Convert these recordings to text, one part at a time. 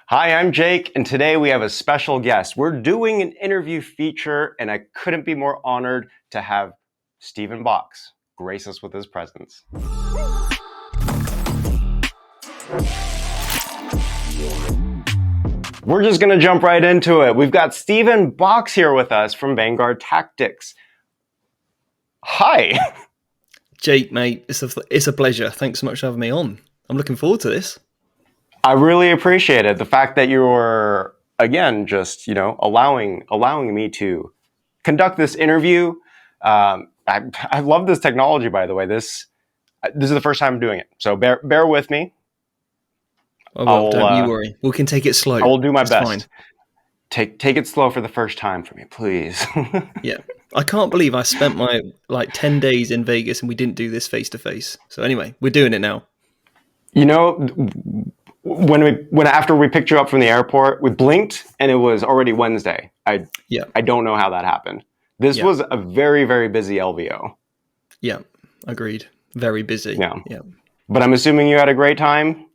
Hi, I'm Jake, and today we have a special guest. We're doing an interview feature, and I couldn't be more honored to have Stephen Box grace us with his presence. We're just going to jump right into it. We've got Stephen Box here with us from Vanguard Tactics. Hi. Jake, mate, it's a pleasure. Thanks so much for having me on. I'm looking forward to this. I really appreciate it. The fact that you're, again, just, allowing me to conduct this interview. I love this technology, by the way. This is the first time I'm doing it. So bear with me. Oh, well, don't you worry. We can take it slow. I will do my best. Fine. Take it slow for the first time for me, please. Yeah. I can't believe I spent my 10 days in Vegas and we didn't do this face to face. So anyway, we're doing it now. When after we picked you up from the airport, we blinked and it was already Wednesday. I don't know how that happened. This was a very, very busy LVO. Yeah, agreed. Very busy. Yeah. But I'm assuming you had a great time.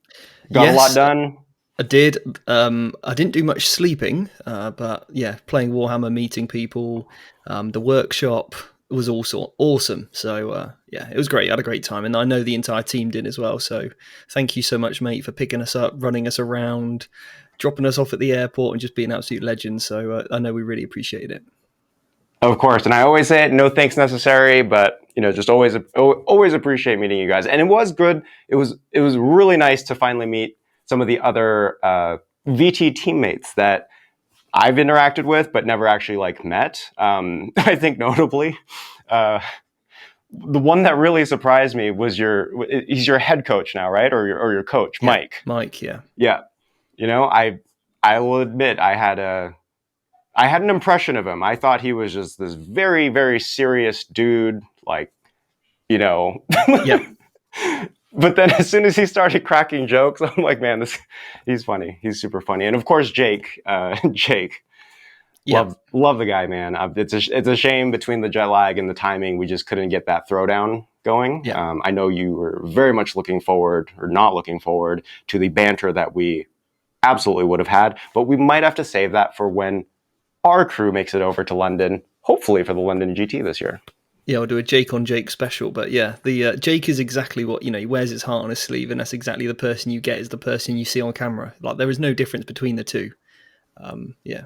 Got a lot done. I did. I didn't do much sleeping, but yeah, playing Warhammer, meeting people, the workshop was also awesome. So yeah, it was great. I had a great time, and I know the entire team did as well. So thank you so much, mate, for picking us up, running us around, dropping us off at the airport, and just being absolute legends. So I know we really appreciated it. Of course, and I always say it, no thanks necessary, but just always appreciate meeting you guys. And it was good. It was really nice to finally meet some of the other VT teammates that I've interacted with, but never actually met. I think notably, the one that really surprised me was he's your head coach now, right? Or your coach, yeah, Mike. Mike, yeah. Yeah. I will admit I had an impression of him. I thought he was just this very, very serious dude, Yeah. But then as soon as he started cracking jokes, I'm like, man, he's funny. He's super funny. And of course, Jake, love the guy, man. It's a shame between the jet lag and the timing, we just couldn't get that throwdown going. Yeah. I know you were very much not looking forward to the banter that we absolutely would have had, but we might have to save that for when our crew makes it over to London, hopefully for the London GT this year. Yeah, I'll do a Jake on Jake special. But yeah, the Jake is exactly what, he wears his heart on his sleeve, and that's exactly the person you get is the person you see on camera. There is no difference between the two. Yeah.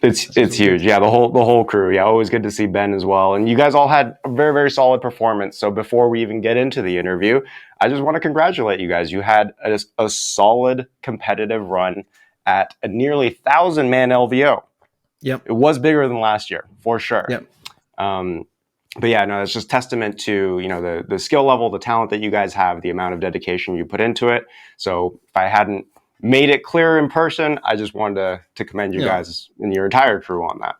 It's huge. Yeah, the whole crew. Yeah, always good to see Ben as well. And you guys all had a very, very solid performance. So before we even get into the interview, I just want to congratulate you guys. You had a solid competitive run at a nearly 1,000-man LVO. Yep. It was bigger than last year, for sure. Yep. But yeah, no, it's just testament to, the skill level, the talent that you guys have, the amount of dedication you put into it. So if I hadn't made it clear in person, I just wanted to commend you guys and your entire crew on that.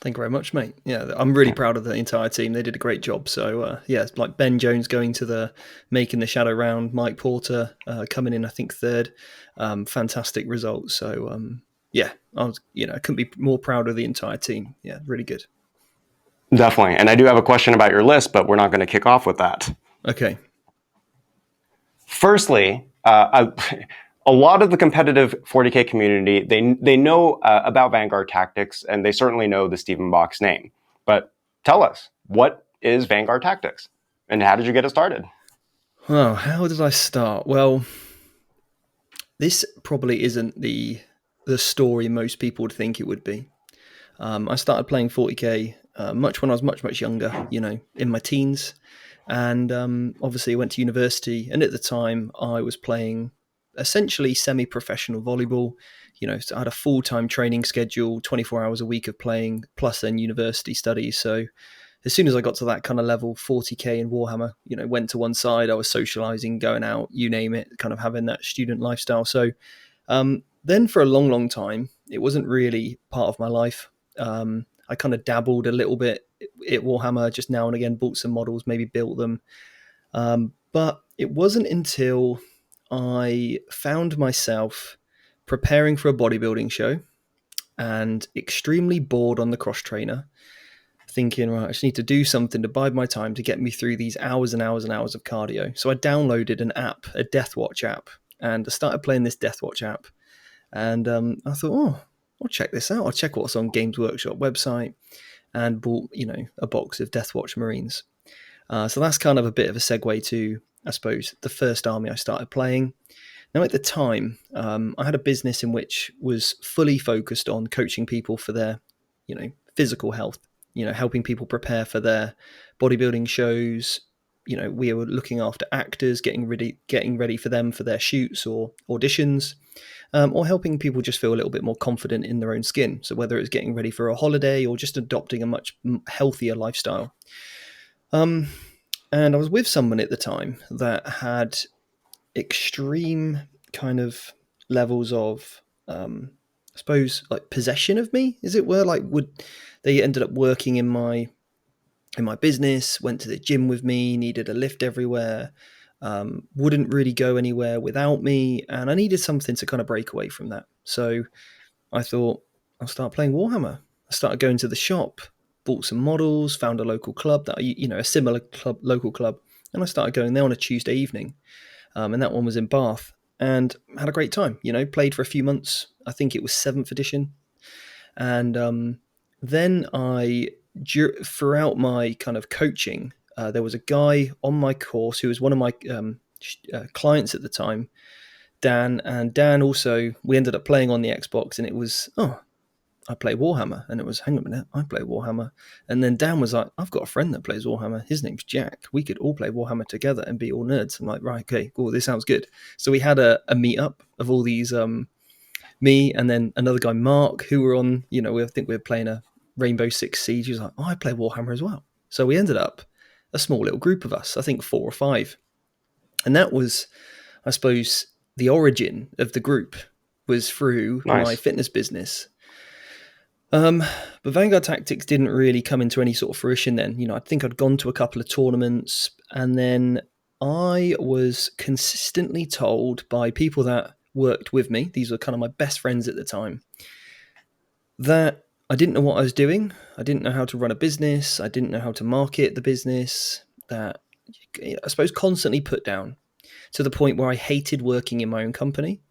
Thank you very much, mate. Yeah, I'm really proud of the entire team. They did a great job. So yeah, like Ben Jones making the shadow round, Mike Porter coming in, I think third. Fantastic results. So yeah, I couldn't be more proud of the entire team. Yeah, really good. Definitely. And I do have a question about your list, but we're not going to kick off with that. Okay. Firstly, a lot of the competitive 40K community, they know about Vanguard Tactics, and they certainly know the Stephen Box name. But tell us, what is Vanguard Tactics, and how did you get it started? Well, how did I start? Well, this probably isn't the story most people would think it would be. I started playing 40K when I was much younger, in my teens. And obviously I went to university. And at the time I was playing essentially semi-professional volleyball. So I had a full-time training schedule, 24 hours a week of playing, plus then university studies. So as soon as I got to that kind of level, 40K in Warhammer, went to one side. I was socializing, going out, you name it, kind of having that student lifestyle. So then for a long, long time, it wasn't really part of my life. I kind of dabbled a little bit at Warhammer, just now and again, bought some models, maybe built them. But it wasn't until I found myself preparing for a bodybuilding show and extremely bored on the cross trainer, thinking, right, I just need to do something to bide my time to get me through these hours and hours and hours of cardio. So I downloaded an app, a Death Watch app, and I started playing this Deathwatch app. And I thought, oh, I'll check this out. I'll check what's on Games Workshop website, and bought, a box of Deathwatch Marines. So that's kind of a bit of a segue to, I suppose, the first army I started playing. Now, at the time, I had a business in which was fully focused on coaching people for their, physical health. Helping people prepare for their bodybuilding shows. We were looking after actors, getting ready for them for their shoots or auditions, or helping people just feel a little bit more confident in their own skin. So whether it's getting ready for a holiday or just adopting a much healthier lifestyle. And I was with someone at the time that had extreme kind of levels of, I suppose, like possession of me, as it were. Like, they ended up working in my business, went to the gym with me, needed a lift everywhere, wouldn't really go anywhere without me, and I needed something to kind of break away from that. So I thought, I'll start playing Warhammer. I started going to the shop, bought some models, found a local club that a similar local club, and I started going there on a Tuesday evening, and that one was in Bath, and had a great time. Played for a few months. I think it was 7th edition, and then throughout my kind of coaching, there was a guy on my course who was one of my clients at the time, Dan, and Dan also, we ended up playing on the Xbox, and it was, oh, I play Warhammer, and it was, hang on a minute, I play Warhammer, and then Dan was like, I've got a friend that plays Warhammer, his name's Jack, we could all play Warhammer together and be all nerds. I'm like, right, okay, cool, this sounds good. So we had a meetup of all these, me and then another guy, Mark, who were on, I think we were playing a Rainbow Six Siege. He was like, oh, I play Warhammer as well. So we ended up a small little group of us, I think 4 or 5, and that was, I suppose, the origin of the group was through my fitness business. But Vanguard Tactics didn't really come into any sort of fruition then. I think I'd gone to a couple of tournaments, and then I was consistently told by people that worked with me, these were kind of my best friends at the time, that I didn't know what I was doing. I didn't know how to run a business. I didn't know how to market the business. That, I suppose, constantly put down, to the point where I hated working in my own company.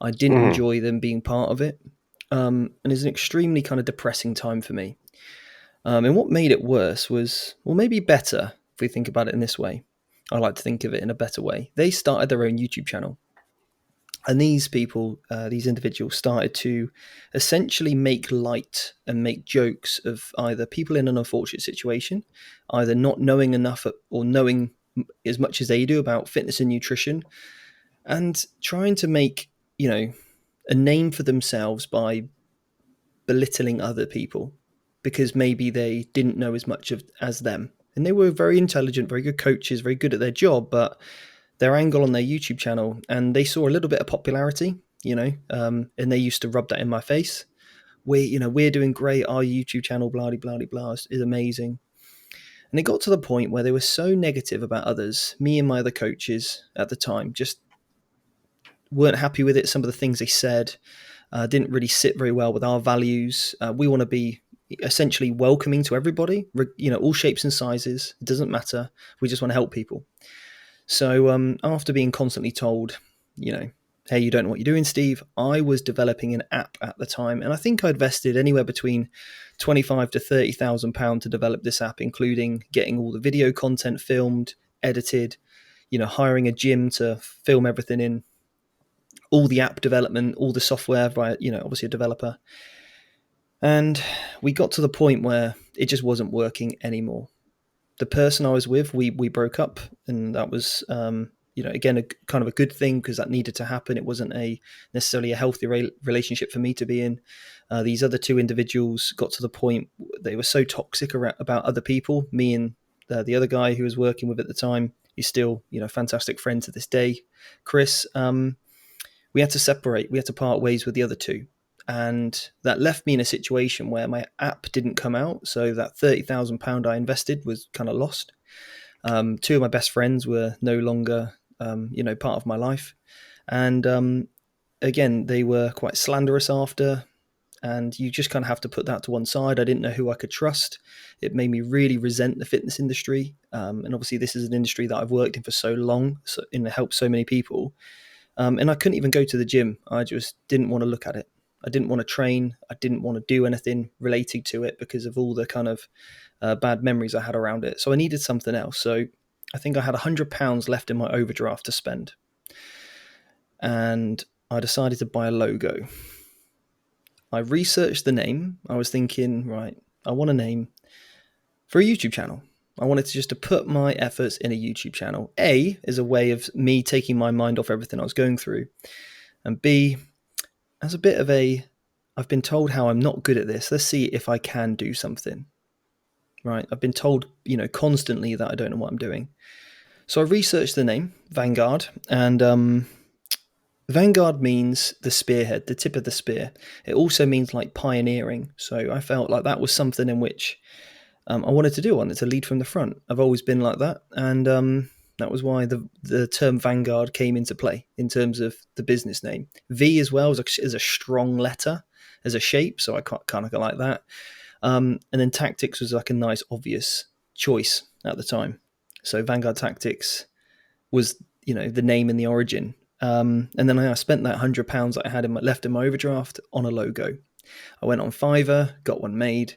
I didn't enjoy them being part of it. And it's an extremely kind of depressing time for me. And what made it worse was, well, maybe better if we think about it in this way. I like to think of it in a better way. They started their own YouTube channel. And these people, these individuals, started to essentially make light and make jokes of either people in an unfortunate situation, either not knowing enough or knowing as much as they do about fitness and nutrition, and trying to make, a name for themselves by belittling other people because maybe they didn't know as much as them. And they were very intelligent, very good coaches, very good at their job, but their angle on their YouTube channel, and they saw a little bit of popularity, and they used to rub that in my face. We're doing great. Our YouTube channel, blah, blah, blah, blah, is amazing. And it got to the point where they were so negative about others. Me and my other coaches at the time just weren't happy with it. Some of the things they said didn't really sit very well with our values. We want to be essentially welcoming to everybody, all shapes and sizes. It doesn't matter. We just want to help people. So after being constantly told, hey, you don't know what you're doing, Steve, I was developing an app at the time, and I think I invested anywhere between £25,000 to £30,000 to develop this app, including getting all the video content filmed, edited, hiring a gym to film everything in, all the app development, all the software via, obviously a developer. And we got to the point where it just wasn't working anymore. The person I was with, we broke up, and that was, again, kind of a good thing because that needed to happen. It wasn't necessarily a healthy relationship for me to be in. These other 2 individuals got to the point they were so toxic about other people. Me and the other guy who was working with at the time, he's still, fantastic friend to this day, Chris. We had to separate. We had to part ways with the other 2. And that left me in a situation where my app didn't come out. So that £30,000 I invested was kind of lost. 2 of my best friends were no longer, part of my life. And again, they were quite slanderous after. And you just kind of have to put that to one side. I didn't know who I could trust. It made me really resent the fitness industry. And obviously this is an industry that I've worked in for so long, and it helped so many people. And I couldn't even go to the gym. I just didn't want to look at it. I didn't want to train. I didn't want to do anything related to it because of all the kind of bad memories I had around it. So I needed something else. So I think I had £100 left in my overdraft to spend. And I decided to buy a logo. I researched the name. I was thinking, right, I want a name for a YouTube channel. I wanted to just to put my efforts in a YouTube channel. A, is a way of me taking my mind off everything I was going through. And B, as a bit of I've been told how I'm not good at this. Let's see if I can do something. Right? I've been told, constantly that I don't know what I'm doing. So I researched the name, Vanguard, and Vanguard means the spearhead, the tip of the spear. It also means like pioneering. So I felt like that was something in which I wanted to do. I wanted to lead from the front. I've always been like that. And that was why the term Vanguard came into play in terms of the business name. V as well is a strong letter as a shape. So I kind of like that. And then Tactics was like a nice, obvious choice at the time. So Vanguard Tactics was, the name and the origin. And then I spent that £100 that I had left in my overdraft on a logo. I went on Fiverr, got one made.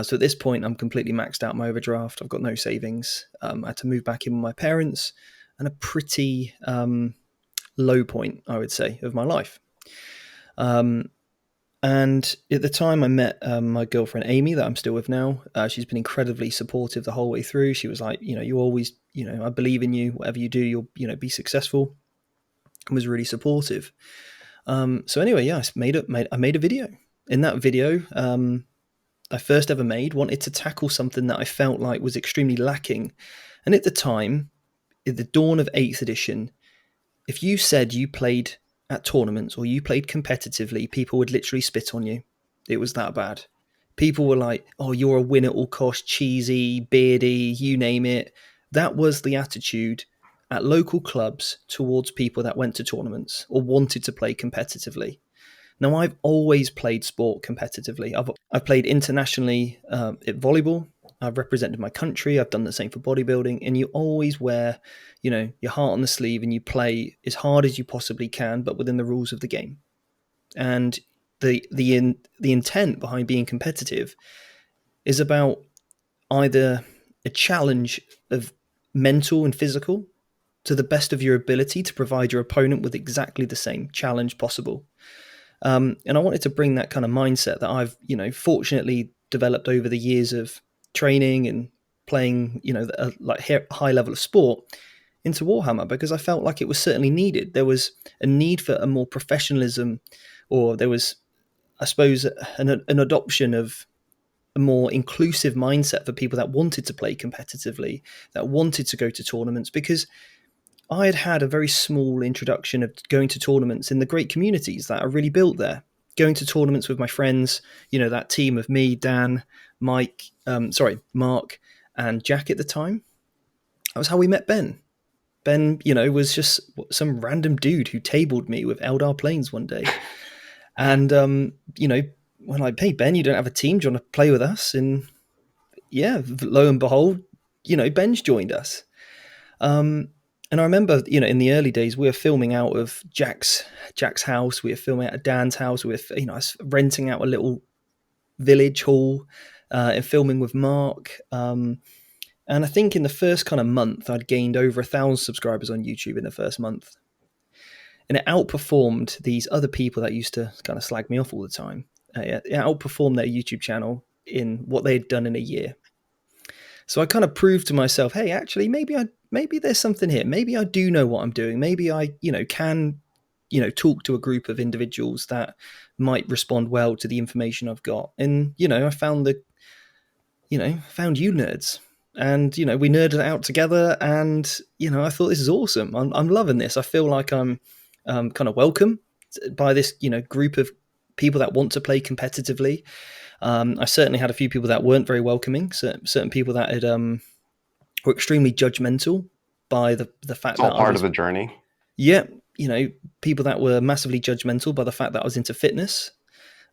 So at this point, I'm completely maxed out my overdraft. I've got no savings. I had to move back in with my parents, and a pretty low point, I would say, of my life. And at the time I met my girlfriend, Amy, that I'm still with now. She's been incredibly supportive the whole way through. She was like, you always, I believe in you. Whatever you do, you'll, be successful. And was really supportive. So anyway, yeah, I made a video. In that video, I first ever wanted to tackle something that I felt like was extremely lacking. And at the time, at the dawn of 8th edition, if you said you played at tournaments or you played competitively, people would literally spit on you. It was that bad. People were like, oh, you're a win at all costs, cheesy, beardy, you name it. That was the attitude at local clubs towards people that went to tournaments or wanted to play competitively. Now, I've always played sport competitively. I've played internationally at volleyball. I've represented my country. I've done the same for bodybuilding. And you always wear, your heart on the sleeve and you play as hard as you possibly can, but within the rules of the game. And the intent behind being competitive is about either a challenge of mental and physical to the best of your ability to provide your opponent with exactly the same challenge possible. And I wanted to bring that kind of mindset that I've, fortunately developed over the years of training and playing, a high level of sport into Warhammer, because I felt like it was certainly needed. There was a need for a more professionalism, or there was, I suppose, an adoption of a more inclusive mindset for people that wanted to play competitively, that wanted to go to tournaments, because I had had a very small introduction of going to tournaments in the great communities that are really built there. Going to tournaments with my friends, that team of me, Dan, Mark, and Jack at the time. That was how we met Ben. Ben, was just some random dude who tabled me with Eldar Planes one day. And, when I, hey, Ben, you don't have a team. Do you want to play with us? And yeah, lo and behold, Ben's joined us. And I remember, in the early days, we were filming out of Jack's house. We were filming out of Dan's house. We were, I was renting out a little village hall and filming with Mark. And I think in the first kind of month, I'd gained over 1,000 subscribers on YouTube in the first month. And it outperformed these other people that used to kind of slag me off all the time. It outperformed their YouTube channel in what they'd done in a year. So I kind of proved to myself, hey, actually, maybe there's something here. Maybe I do know what I'm doing. Maybe I, can, talk to a group of individuals that might respond well to the information I've got. And, I found found you nerds. And, we nerded out together, and, I thought this is awesome. I'm loving this. I feel like I'm kind of welcome by this, group of people that want to play competitively. I certainly had a few people that weren't very welcoming. Certain people that had were extremely judgmental by the fact It's all that part of the journey. Yeah, people that were massively judgmental by the fact that I was into fitness.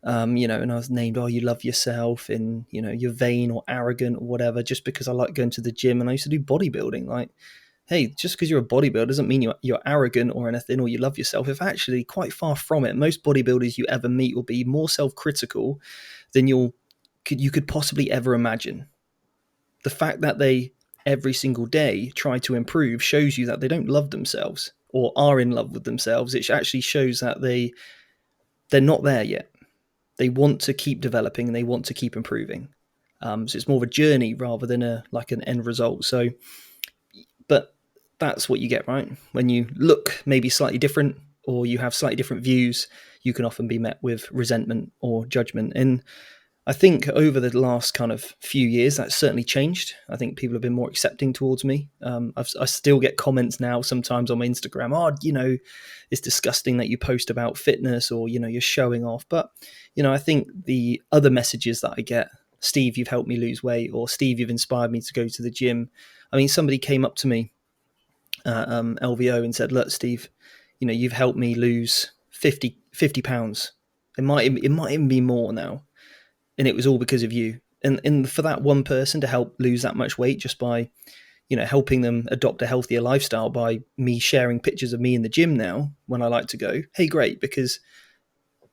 And I was named, oh, you love yourself, and you're vain or arrogant or whatever, just because I like going to the gym and I used to do bodybuilding. Like, hey, just because you're a bodybuilder doesn't mean you're arrogant or anything, or you love yourself. If actually quite far from it, most bodybuilders you ever meet will be more self-critical than you could possibly ever imagine. The fact that they every single day try to improve shows you that they don't love themselves or are in love with themselves. It actually shows that they're not there yet. They want to keep developing and they want to keep improving. So it's more of a journey rather than an end result. So, but that's what you get, right? When you look maybe slightly different or you have slightly different views, you can often be met with resentment or judgment. And I think over the last kind of few years, that's certainly changed. I think people have been more accepting towards me. I still get comments now sometimes on my Instagram, it's disgusting that you post about fitness or, you're showing off. But, I think the other messages that I get, Steve, you've helped me lose weight, or Steve, you've inspired me to go to the gym. I mean, somebody came up to me at LVO and said, look, Steve, you've helped me lose 50 pounds. It might even be more now, and it was all because of you. And for that one person to help lose that much weight just by, helping them adopt a healthier lifestyle by me sharing pictures of me in the gym now when I like to go, hey, great, because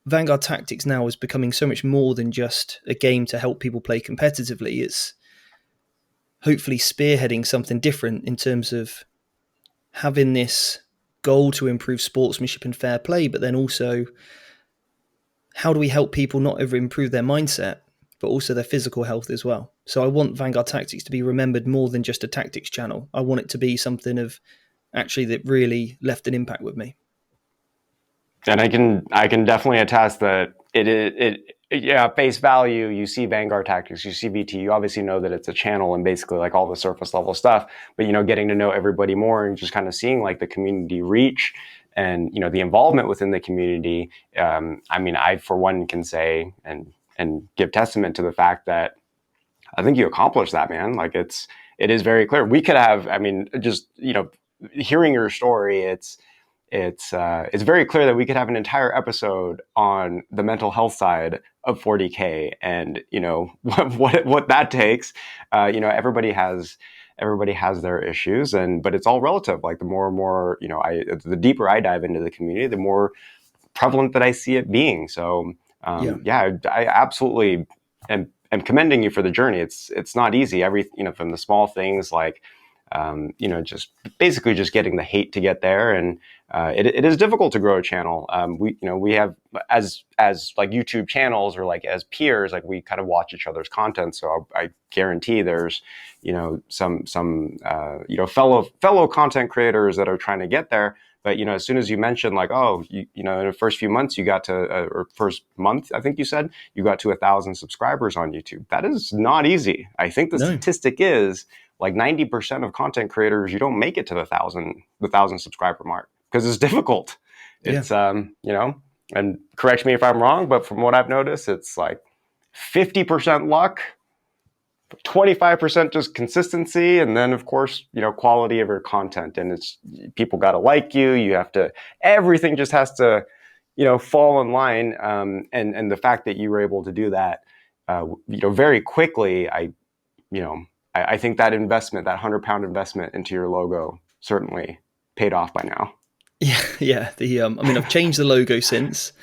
Vanguard Tactics now is becoming so much more than just a game to help people play competitively. It's hopefully spearheading something different in terms of having this goal to improve sportsmanship and fair play, but then also how do we help people not only improve their mindset, but also their physical health as well. So I want Vanguard Tactics to be remembered more than just a tactics channel. I want it to be something of actually that really left an impact with me. And I can definitely attest that yeah, face value, you see Vanguard Tactics, you see VT, you obviously know that it's a channel and basically like all the surface level stuff, but getting to know everybody more and just kind of seeing like the community reach and the involvement within the community. I mean, I for one can say and give testament to the fact that I think you accomplished that, man. Like it is very clear. We could have, I mean, just hearing your story, it's very clear that we could have an entire episode on the mental health side of 40K and what that takes. Everybody has their issues, but it's all relative. Like the more and more the deeper I dive into the community, the more prevalent that I see it being. So I absolutely am commending you for the journey. It's not easy. From the small things like just basically just getting the hate to get there, and it is difficult to grow a channel. We have as like YouTube channels or like as peers, like we kind of watch each other's content. So I guarantee there's some fellow content creators that are trying to get there. But as soon as you mention like, oh, in the first few months you got to, or first month, I think you said you got to 1,000 subscribers on YouTube. That is not easy. I think the statistic is like 90% of content creators, you don't make it to the thousand subscriber mark because it's difficult. It's and correct me if I'm wrong, but from what I've noticed, it's like 50% luck, 25% just consistency, and then of course quality of your content. And it's people got to like you. You have to, everything just has to fall in line. And the fact that you were able to do that very quickly, I think that investment, that £100 investment into your logo, certainly paid off by now. Yeah. I've changed the logo since.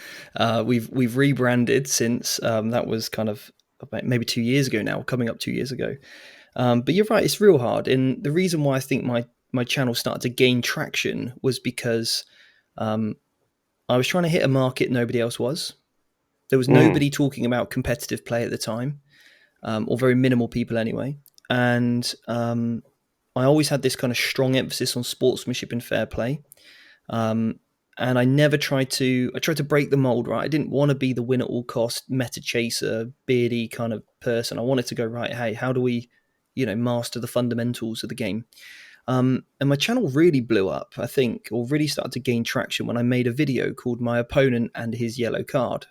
We've rebranded since. That was kind of maybe 2 years ago now, coming up 2 years ago. But you're right, it's real hard. And the reason why I think my channel started to gain traction was because I was trying to hit a market nobody else was. There was nobody talking about competitive play at the time, or very minimal people anyway. And I always had this kind of strong emphasis on sportsmanship and fair play. And I never tried to break the mold, right? I didn't want to be the win at all cost, meta chaser, beardy kind of person. I wanted to go, right, hey, how do we, master the fundamentals of the game? And my channel really blew up, I think, or really started to gain traction when I made a video called My Opponent and His Yellow Card.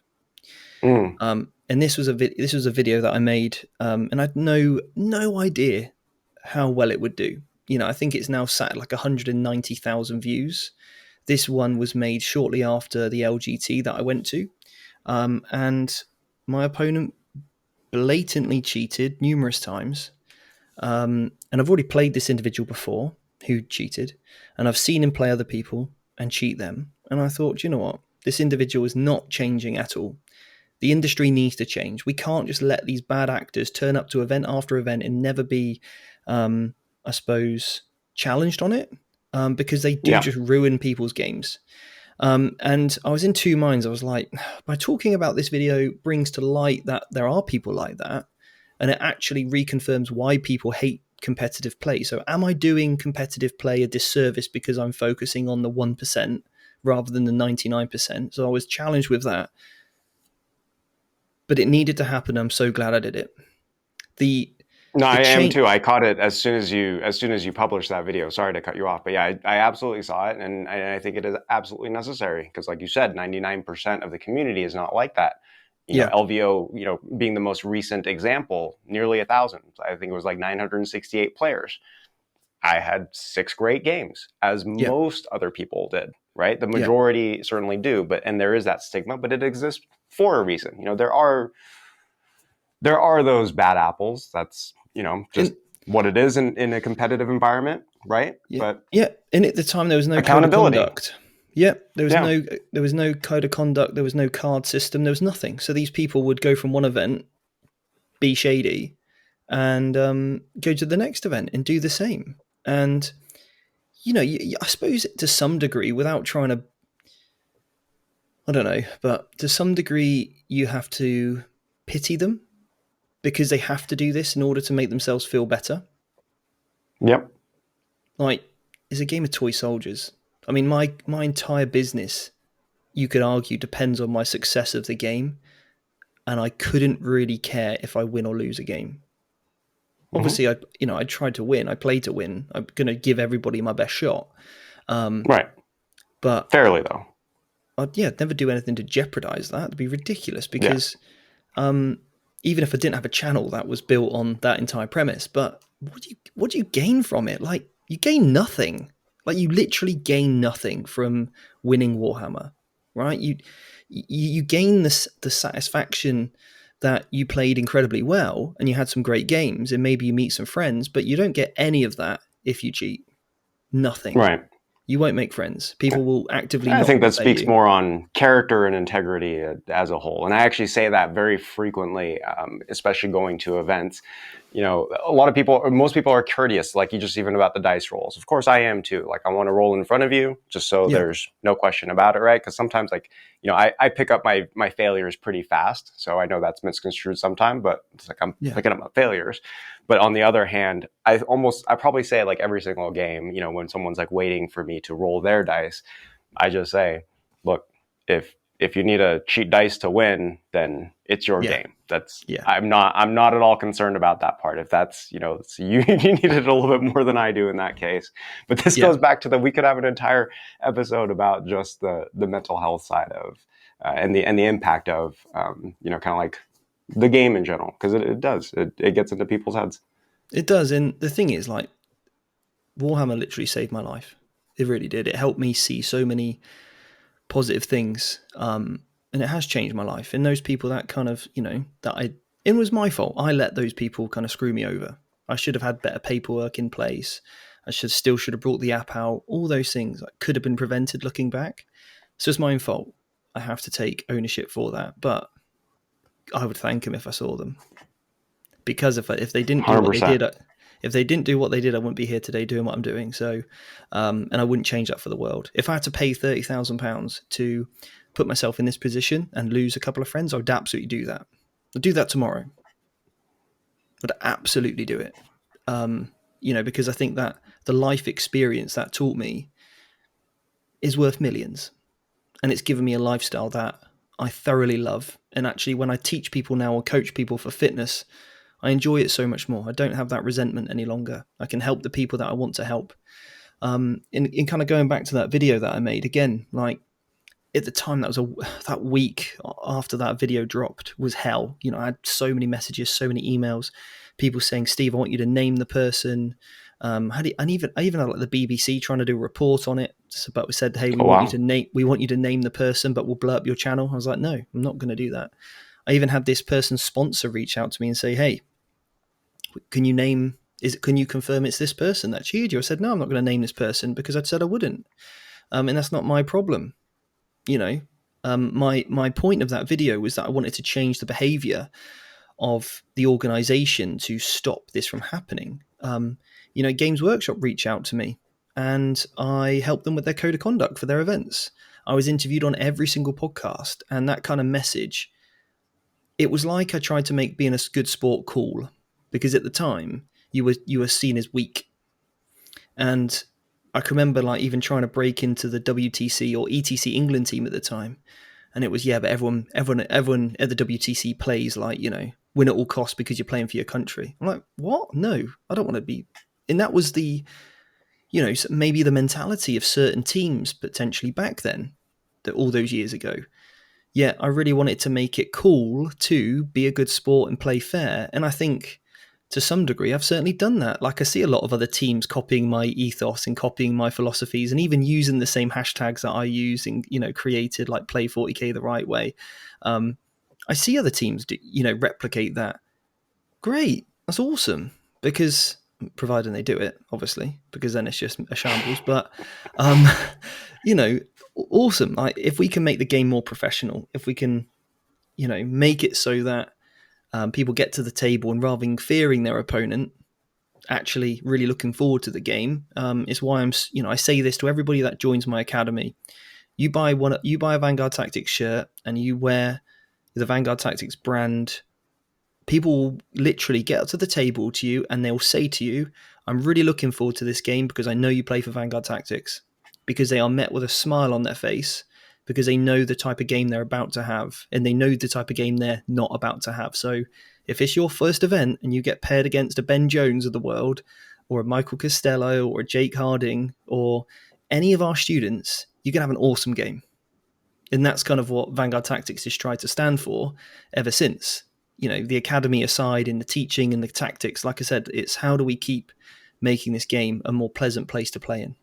And this was a video that I made, and I had no idea how well it would do. I think it's now sat at like 190,000 views. This one was made shortly after the LGT that I went to, and my opponent blatantly cheated numerous times. And I've already played this individual before, who cheated, and I've seen him play other people and cheat them. And I thought, you know what? This individual is not changing at all. The industry needs to change. We can't just let these bad actors turn up to event after event and never be, I suppose, challenged on it, because they do Yeah. just ruin people's games. And I was in two minds. I was like, by talking about this video brings to light that there are people like that, and it actually reconfirms why people hate competitive play. So am I doing competitive play a disservice because I'm focusing on the 1% rather than the 99%? So I was challenged with that. But it needed to happen. I'm so glad I did it. The No, the I am change. too. I caught it as soon as you published that video. Sorry to cut you off, but yeah, I absolutely saw it, and I think it is absolutely necessary because, like you said, 99% of the community is not like that. Yeah, LVO, being the most recent example, nearly 1,000. I think it was like 968 players. I had 6 great games, as yeah, most other people did. Right, the yeah. majority certainly do, and there is that stigma, but it exists for a reason. There are those bad apples. That's just And what it is in a competitive environment, right? yeah, But yeah. And at the time, there was no code of accountability. conduct. Yeah, Yeah. there was no code of conduct. There was no card system. There was nothing. So these people would go from one event, be shady, and go to the next event and do the same. And I suppose to some degree, without trying to, I don't know, but to some degree, you have to pity them because they have to do this in order to make themselves feel better. Yep. Like, it's a game of toy soldiers. I mean, my entire business, you could argue, depends on my success of the game, and I couldn't really care if I win or lose a game. Hmm. Obviously, I tried to win. I played to win. I'm going to give everybody my best shot. Um, Right. but Fairly though. I'd never do anything to jeopardize that. It'd be ridiculous Yeah. because um, even if I didn't have a channel that was built on that entire premise, but what do you gain from it? Like, you gain nothing. Like, you literally gain nothing from winning Warhammer, right? You gain the satisfaction that you played incredibly well and you had some great games and maybe you meet some friends, but you don't get any of that if you cheat. Nothing. Right. You won't make friends. People will actively I not think want that to play speaks you. more on character and integrity as a whole. And I actually say that very frequently, especially going to events. A lot of people, or most people, are courteous, like you just even about the dice rolls. Of course, I am too. Like, I want to roll in front of you just so Yeah, there's no question about it, right? Because sometimes, like, I pick up my failures pretty fast. So I know that's misconstrued sometimes, but it's like I'm yeah, picking up my failures. But on the other hand, I probably say it like every single game, when someone's like waiting for me to roll their dice, I just say, look, if you need a cheat dice to win, then it's your yeah, game. That's yeah, I'm not at all concerned about that part. If that's you need it a little bit more than I do in that case. But this yeah. goes back to we could have an entire episode about just the mental health side of and the impact of kind of like the game in general, because it does it gets into people's heads. It does. And the thing is, like, Warhammer literally saved my life. It really did. It helped me see so many positive things. And it has changed my life. And those people that kind of, it was my fault. I let those people kind of screw me over. I should have had better paperwork in place. I should have brought the app out. All those things that could have been prevented looking back. So it's my own fault. I have to take ownership for that. But I would thank them if I saw them. Because if they didn't do what they 100%. did, if they didn't do what they did, I wouldn't be here today doing what I'm doing. So, and I wouldn't change that for the world. If I had to pay £30,000 to put myself in this position and lose a couple of friends, I would absolutely do that. I'd do that tomorrow. I'd absolutely do it. Because I think that the life experience that taught me is worth millions, and it's given me a lifestyle that I thoroughly love. And actually, when I teach people now or coach people for fitness, I enjoy it so much more. I don't have that resentment any longer. I can help the people that I want to help. In kind of going back to that video that I made again, like, at the time, that week after that video dropped was hell. I had so many messages, so many emails, people saying, "Steve, I want you to name the person." I even had like the BBC trying to do a report on it, but we said, "Hey, we Oh, want you wow. to name the person, but we'll blur up your channel." I was like, "No, I'm not going to do that." I even had this person's sponsor reach out to me and say, "Hey, can you name Can you confirm it's this person that cheered you? I said, no, I'm not going to name this person because I'd said I wouldn't. And that's not my problem. My point of that video was that I wanted to change the behavior of the organization to stop this from happening. Games Workshop reached out to me and I helped them with their code of conduct for their events. I was interviewed on every single podcast, and that kind of message, it was like I tried to make being a good sport cool, because at the time you were seen as weak. And I can remember like even trying to break into the WTC or ETC England team at the time. And it was, but everyone at the WTC plays like, win at all costs because you're playing for your country. I'm like, what? No, I don't want to be. And that was the, maybe the mentality of certain teams potentially back then, that all those years ago. Yeah, I really wanted to make it cool to be a good sport and play fair. And I think to some degree, I've certainly done that. Like I see a lot of other teams copying my ethos and copying my philosophies and even using the same hashtags that I use and, created, like play 40K the right way. I see other teams replicate that. Great. That's awesome. Because providing they do it, obviously, because then it's just a shambles. But, awesome. Like if we can make the game more professional, if we can, make it so that people get to the table and rather than fearing their opponent, actually really looking forward to the game. Is why I say this to everybody that joins my academy. You buy a Vanguard Tactics shirt and you wear the Vanguard Tactics brand. People will literally get up to the table to you and they'll say to you, I'm really looking forward to this game because I know you play for Vanguard Tactics, because they are met with a smile on their face, because they know the type of game they're about to have and they know the type of game they're not about to have. So if it's your first event and you get paired against a Ben Jones of the world or a Michael Costello or a Jake Harding or any of our students, you can have an awesome game. And that's kind of what Vanguard Tactics has tried to stand for ever since. The academy aside, in the teaching and the tactics, like I said, it's how do we keep making this game a more pleasant place to play in.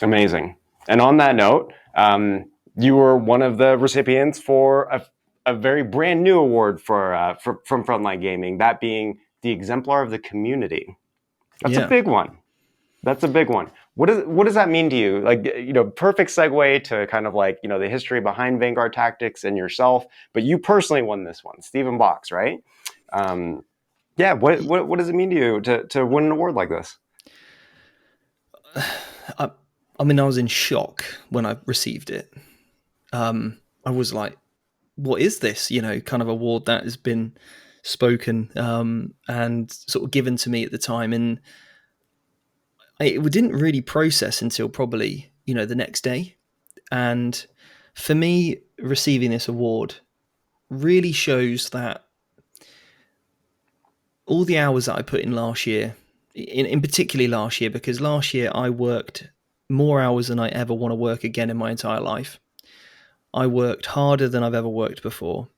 Amazing. And on that note, you were one of the recipients for a very brand new award from Frontline Gaming, that being the Exemplar of the Community. That's a big one. That's a big one. What does that mean to you? Like, perfect segue to kind of like, the history behind Vanguard Tactics and yourself, but you personally won this one, Stephen Box, right? What does it mean to you to win an award like this? I was in shock when I received it. I was like, what is this, kind of award that has been spoken and sort of given to me at the time. And it didn't really process until probably, the next day. And for me, receiving this award really shows that all the hours that I put in last year, in particularly last year, because last year I worked more hours than I ever want to work again in my entire life. I worked harder than I've ever worked before.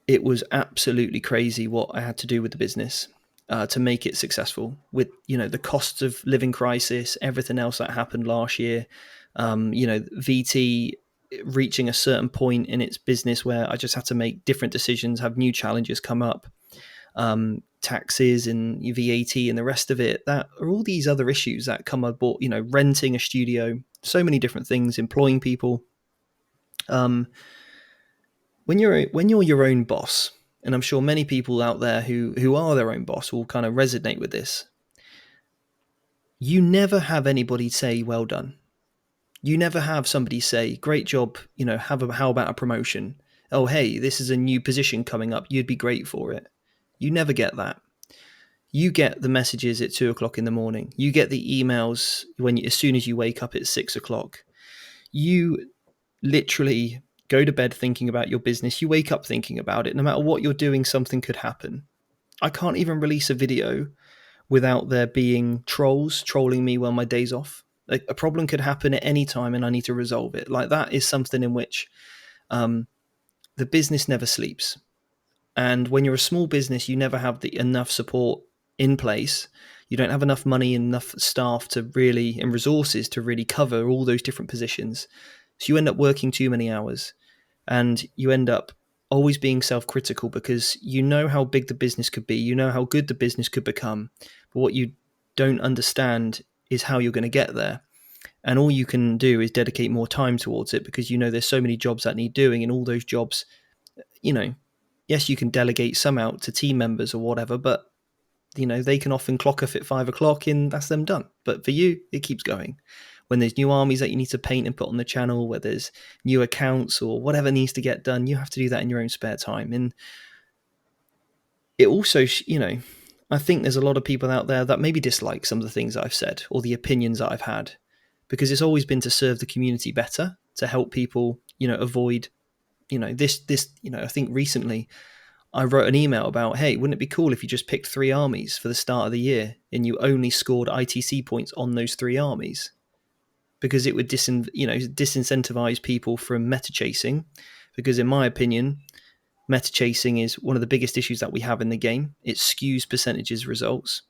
It was absolutely crazy what I had to do with the business to make it successful, with the cost of living crisis, everything else that happened last year. VT reaching a certain point in its business where I just had to make different decisions, have new challenges come up, taxes and VAT and the rest of it. That are all these other issues that come aboard, renting a studio, so many different things, employing people. When you're your own boss, and I'm sure many people out there who are their own boss will kind of resonate with this, you never have anybody say, well done. You never have somebody say, great job, how about a promotion? Oh, hey, this is a new position coming up. You'd be great for it. You never get that. You get the messages at 2:00 in the morning. You get the emails as soon as you wake up at 6:00. You literally go to bed thinking about your business. You wake up thinking about it. No matter what you're doing, something could happen. I can't even release a video without there being trolls trolling me while my day's off. Like, a problem could happen at any time and I need to resolve it. Like, that is something in which the business never sleeps. And when you're a small business, you never have enough support in place. You don't have enough money, enough staff and resources to really cover all those different positions. So you end up working too many hours and you end up always being self-critical, because you know how big the business could be, you know how good the business could become, but what you don't understand is how you're going to get there. And all you can do is dedicate more time towards it, because you know there's so many jobs that need doing, and all those jobs, yes, you can delegate some out to team members or whatever, but they can often clock off at 5 o'clock and that's them done. But for you, it keeps going. When there's new armies that you need to paint and put on the channel, where there's new accounts or whatever needs to get done, you have to do that in your own spare time. And it also, I think there's a lot of people out there that maybe dislike some of the things that I've said or the opinions that I've had, because it's always been to serve the community better, to help people, avoid, this, I think recently I wrote an email about, hey, wouldn't it be cool if you just picked 3 armies for the start of the year and you only scored ITC points on those 3 armies? Because it would disincentivize people from meta chasing. Because in my opinion, meta chasing is one of the biggest issues that we have in the game. It skews percentages results.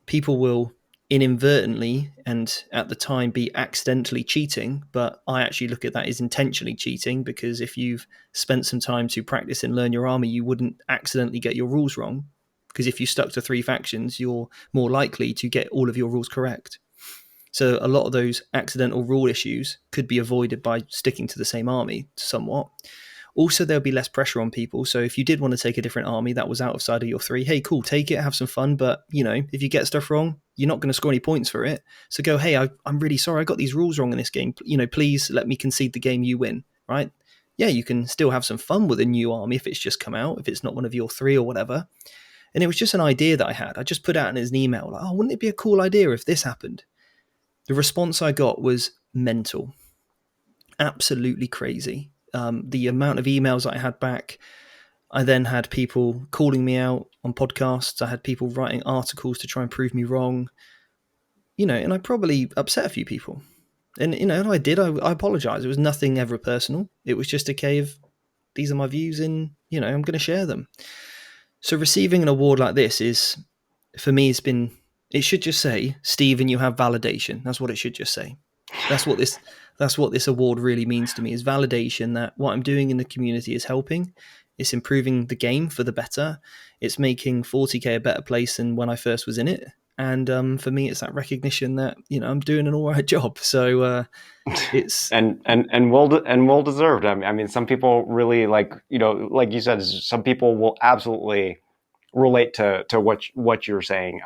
People will inadvertently and at the time be accidentally cheating, but I actually look at that as intentionally cheating, because if you've spent some time to practice and learn your army, you wouldn't accidentally get your rules wrong, because if you stuck to 3 factions, you're more likely to get all of your rules correct. So a lot of those accidental rule issues could be avoided by sticking to the same army somewhat. Also, there'll be less pressure on people. So if you did want to take a different army that was outside of your 3, hey, cool, take it, have some fun. But, if you get stuff wrong, you're not going to score any points for it. So go, hey, I'm really sorry, I got these rules wrong in this game. Please let me concede the game, you win, right? Yeah, you can still have some fun with a new army if it's just come out, if it's not one of your 3 or whatever. And it was just an idea that I had. I just put out in an email, like, oh, wouldn't it be a cool idea if this happened? The response I got was mental. Absolutely crazy. The amount of emails I had back, I then had people calling me out on podcasts. I had people writing articles to try and prove me wrong, and I probably upset a few people. And, I did, I apologize. It was nothing ever personal. It was just a case of, these are my views and, I'm going to share them. So receiving an award like this is, for me, it should just say, Stephen, you have validation. That's what it should just say. That's what this award really means to me, is validation that what I'm doing in the community is helping. It's improving the game for the better. It's making 40k a better place than when I first was in it. And for me, it's that recognition that I'm doing an all right job. So it's and well deserved. I mean, some people really like you said, some people will absolutely relate to what you're saying.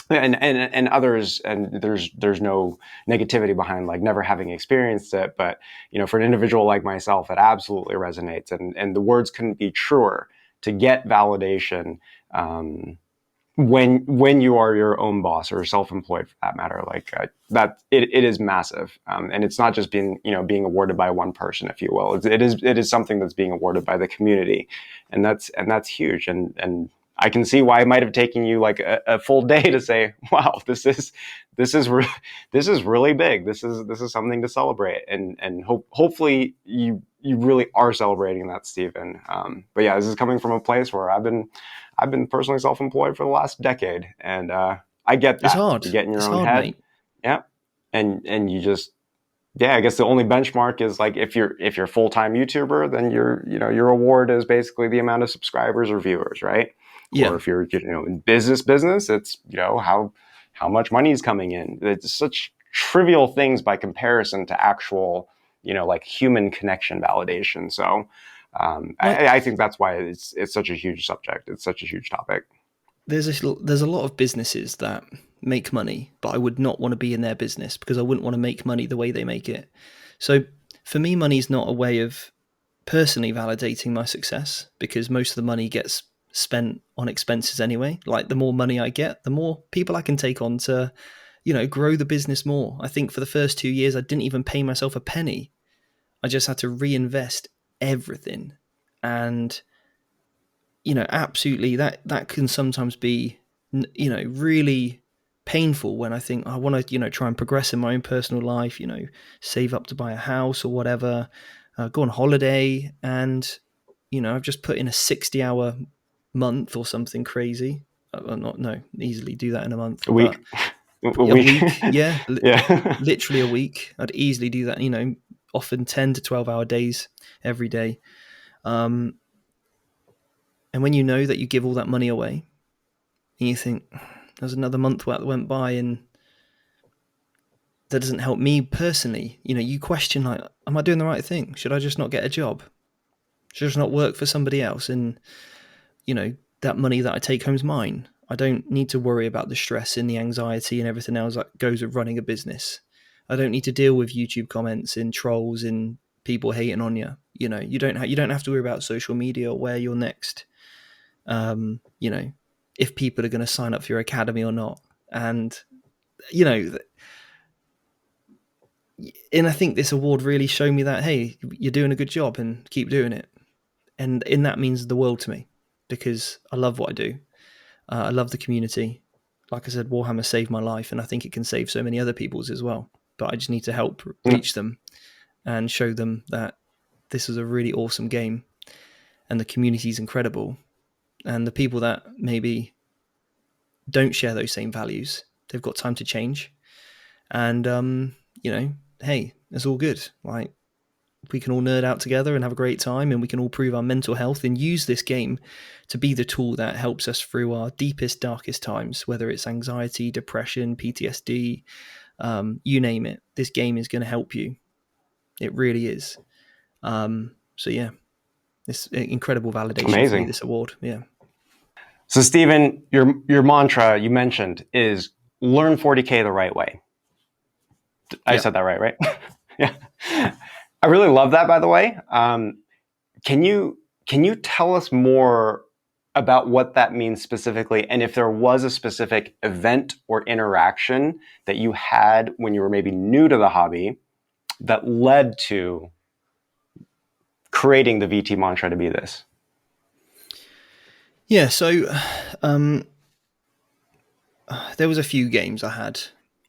And others, and there's no negativity behind like never having experienced it, but for an individual like myself, it absolutely resonates, and the words couldn't be truer. To get validation when you are your own boss or self-employed, for that matter, like that, it is massive, and it's not just being awarded by one person, if you will. It is something that's being awarded by the community, and that's huge. And I can see why it might have taken you like a full day to say, "Wow, this is really big. This is something to celebrate." And hopefully you really are celebrating that, Stephen. But yeah, this is coming from a place where I've been personally self-employed for the last decade, and I get that. It's hard. You get in your it's own hard, head, mate. yeah, and you just. Yeah, I guess the only benchmark is like if you're a full-time YouTuber, then your award is basically the amount of subscribers or viewers, right? Yeah. Or if you're in business, it's how much money is coming in. It's such trivial things by comparison to actual like human connection validation. So I think that's why it's such a huge subject. It's such a huge topic. There's a lot of businesses that make money, but I would not want to be in their business, because I wouldn't want to make money the way they make it. So for me, money is not a way of personally validating my success, because most of the money gets spent on expenses anyway. Like, the more money I get, the more people I can take on to, grow the business more. I think for the first 2 years, I didn't even pay myself a penny. I just had to reinvest everything. And absolutely, that can sometimes be, really painful when I think I want to, try and progress in my own personal life, save up to buy a house or whatever, go on holiday. And, I've just put in a 60-hour month or something crazy. Easily do that in a month. A week. But a week, yeah. Yeah. Literally a week. I'd easily do that, often 10 to 12 hour days every day. And when you know that you give all that money away, and you think, there's another month that went by and that doesn't help me personally, you question, like, am I doing the right thing? Should I just not get a job? Should I just not work for somebody else? And, that money that I take home is mine. I don't need to worry about the stress and the anxiety and everything else that goes with running a business. I don't need to deal with YouTube comments and trolls and people hating on you. You don't have to worry about social media or where you're next. If people are going to sign up for your academy or not. And, and I think this award really showed me that, hey, you're doing a good job and keep doing it. And that means the world to me because I love what I do. I love the community. Like I said, Warhammer saved my life, and I think it can save so many other people's as well. But I just need to help reach them and show them that this is a really awesome game and the community is incredible. And the people that maybe don't share those same values, they've got time to change. And, hey, it's all good. Like, we can all nerd out together and have a great time, and we can all prove our mental health and use this game to be the tool that helps us through our deepest, darkest times, whether it's anxiety, depression, PTSD, you name it. This game is going to help you. It really is. So yeah, it's incredible validation for me, Amazing. this award. Yeah. So Stephen, your mantra you mentioned is learn 40K the right way. I said that right? Yeah. I really love that, by the way. Can you tell us more about what that means specifically, and if there was a specific event or interaction that you had when you were maybe new to the hobby that led to creating the VT mantra to be this? Yeah. So there was a few games I had.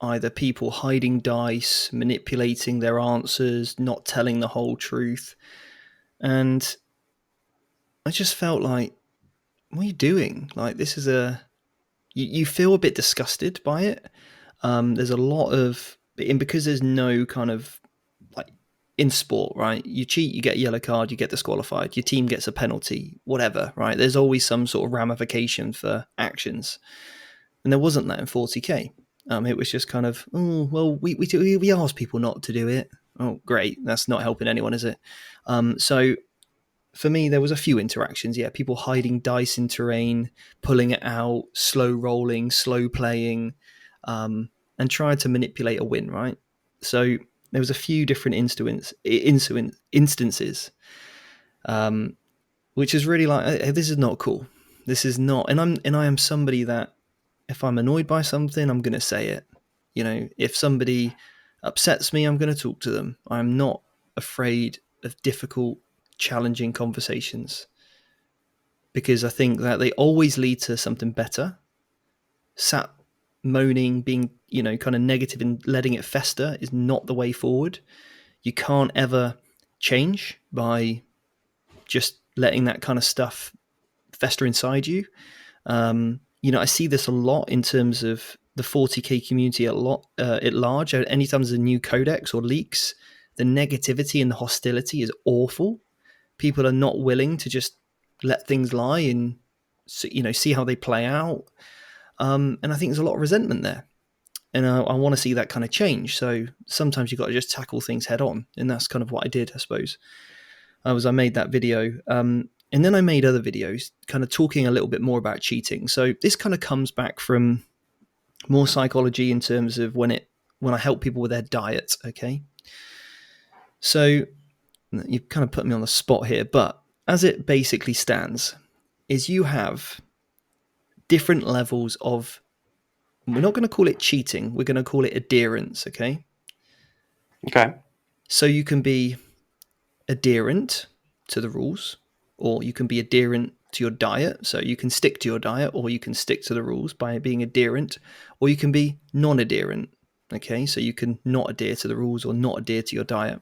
Either people hiding dice, manipulating their answers, not telling the whole truth. And I just felt like, what are you doing? Like, this is you feel a bit disgusted by it. There's a lot of, and because there's no kind of, like, in sport, right? You cheat, you get a yellow card, you get disqualified, your team gets a penalty, whatever, right? There's always some sort of ramification for actions. And there wasn't that in 40K. It was just kind of, oh, well, we asked people not to do it. Oh, great. That's not helping anyone, is it? So for me, there was a few interactions. Yeah, people hiding dice in terrain, pulling it out, slow rolling, slow playing, and trying to manipulate a win, right? So there was a few different instances, which is really like, hey, this is not cool. This is not, and I am somebody that, if I'm annoyed by something, I'm going to say it. If somebody upsets me, I'm going to talk to them. I'm not afraid of difficult, challenging conversations because I think that they always lead to something better. Sat moaning, being, kind of negative and letting it fester is not the way forward. You can't ever change by just letting that kind of stuff fester inside you. I see this a lot in terms of the 40K community a lot at large. Anytime there's a new codex or leaks, the negativity and the hostility is awful. People are not willing to just let things lie and see how they play out. And I think there's a lot of resentment there. And I want to see that kind of change. So sometimes you've got to just tackle things head on. And that's kind of what I did, I suppose. I made that video. And then I made other videos kind of talking a little bit more about cheating. So this kind of comes back from more psychology in terms of when I help people with their diet, okay? So you've kind of put me on the spot here, but as it basically stands, is you have different levels of, we're not going to call it cheating, we're going to call it adherence, okay? Okay. So you can be adherent to the rules, or you can be adherent to your diet. So you can stick to your diet, or you can stick to the rules by being adherent, or you can be non-adherent. Okay, so you can not adhere to the rules or not adhere to your diet.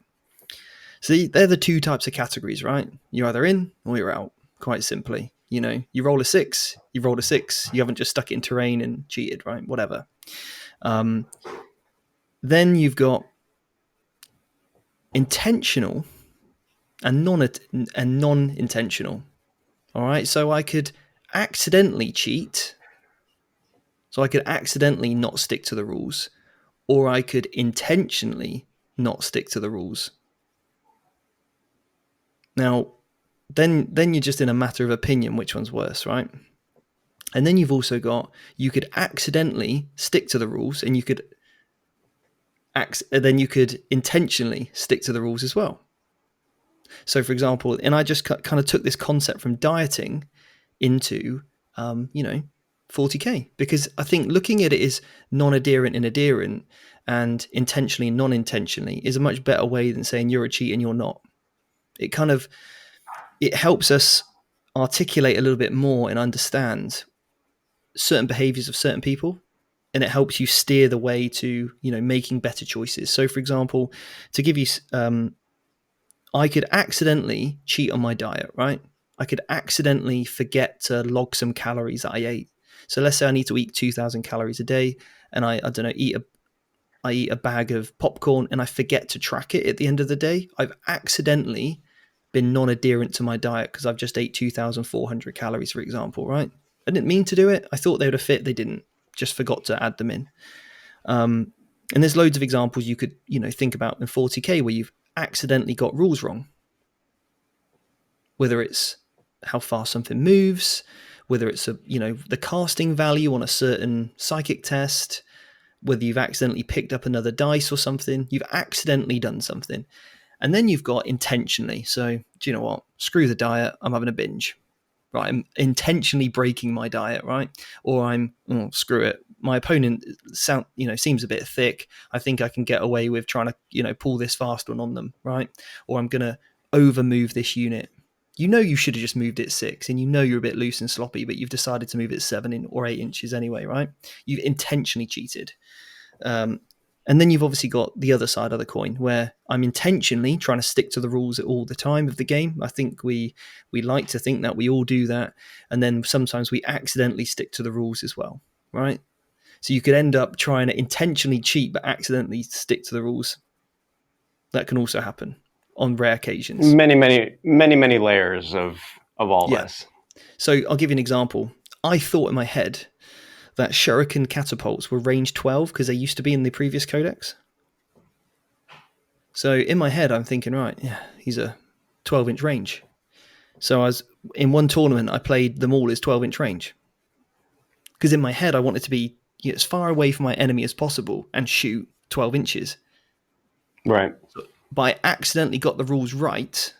So they're the two types of categories, right? You're either in or you're out, quite simply. You roll a 6, you rolled a 6, you haven't just stuck it in terrain and cheated, right? Whatever. Then you've got intentional and non-intentional. All right, so I could accidentally cheat. So I could accidentally not stick to the rules, or I could intentionally not stick to the rules. Now, then you're just in a matter of opinion which one's worse, right? And then you've also got, you could accidentally stick to the rules, and then you could intentionally stick to the rules as well. So, for example, and I just kind of took this concept from dieting into, 40K, because I think looking at it as non-adherent and adherent and intentionally and non-intentionally is a much better way than saying you're a cheat and you're not. It helps us articulate a little bit more and understand certain behaviors of certain people, and it helps you steer the way to making better choices. So, for example, to give you I could accidentally cheat on my diet, right? I could accidentally forget to log some calories that I ate. So let's say I need to eat 2,000 calories a day, and I don't know, I eat a bag of popcorn and I forget to track it at the end of the day. I've accidentally been non-adherent to my diet because I've just ate 2,400 calories, for example, right? I didn't mean to do it. I thought they would have fit. They didn't. Just forgot to add them in. And there's loads of examples you could think about in 40K where you've accidentally got rules wrong. Whether it's how fast something moves, whether it's the casting value on a certain psychic test, whether you've accidentally picked up another dice or something, you've accidentally done something. And then you've got intentionally. So, do you know what? Screw the diet. I'm having a binge. Right, I'm intentionally breaking my diet, right? Or screw it. My opponent seems a bit thick. I think I can get away with trying to, pull this fast one on them, right? Or I'm going to over move this unit. You should have just moved it 6, and you're a bit loose and sloppy, but you've decided to move it 7 or 8 inches anyway, right? You've intentionally cheated. And then you've obviously got the other side of the coin where I'm intentionally trying to stick to the rules all the time of the game. I think we like to think that we all do that. And then sometimes we accidentally stick to the rules as well, right? So you could end up trying to intentionally cheat but accidentally stick to the rules. That can also happen on rare occasions. Many layers of all this. So I'll give you an example. I thought in my head that shuriken catapults were range 12 because they used to be in the previous codex. So in my head, I'm thinking, right, yeah, he's a 12-inch range. So in one tournament, I played them all as 12-inch range. Because in my head, I wanted to be as far away from my enemy as possible and shoot 12 inches. Right. But I accidentally got the rules right,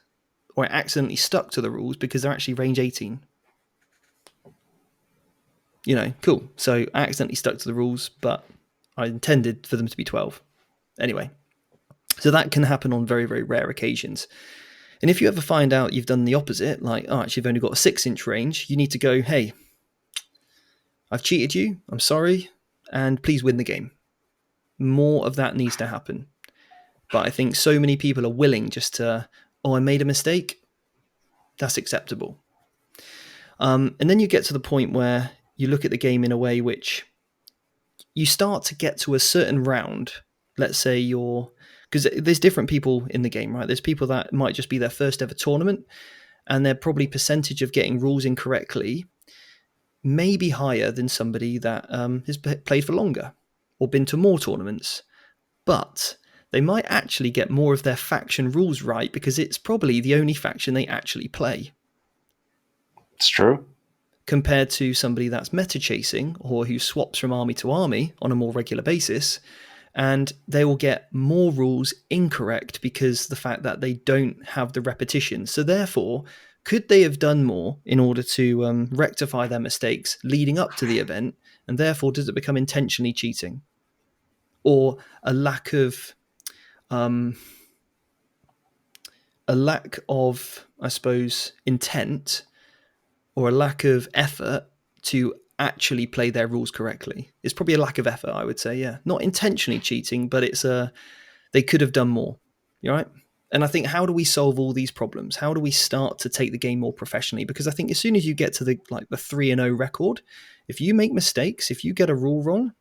or I accidentally stuck to the rules because they're actually range 18. Cool. So I accidentally stuck to the rules, but I intended for them to be 12. Anyway, so that can happen on very, very rare occasions. And if you ever find out you've done the opposite, like, actually, you've only got a 6-inch range, you need to go, hey, I've cheated you, I'm sorry, and please win the game. More of that needs to happen. But I think so many people are willing just to, I made a mistake. That's acceptable. And then you get to the point where you look at the game in a way which you start to get to a certain round. Let's say because there's different people in the game, right? There's people that might just be their first ever tournament, and their probably percentage of getting rules incorrectly may be higher than somebody that has played for longer or been to more tournaments. But they might actually get more of their faction rules right because it's probably the only faction they actually play. It's true. Compared to somebody that's meta chasing or who swaps from army to army on a more regular basis, and they will get more rules incorrect because the fact that they don't have the repetition. So therefore, could they have done more in order to rectify their mistakes leading up to the event? And therefore, does it become intentionally cheating? Or a lack of, I suppose, intent or a lack of effort to actually play their rules correctly? It's probably a lack of effort, I would say, yeah. Not intentionally cheating, but they could have done more. You right? And I think, how do we solve all these problems? How do we start to take the game more professionally? Because I think as soon as you get to the 3-0 record, if you make mistakes, if you get a rule wrong,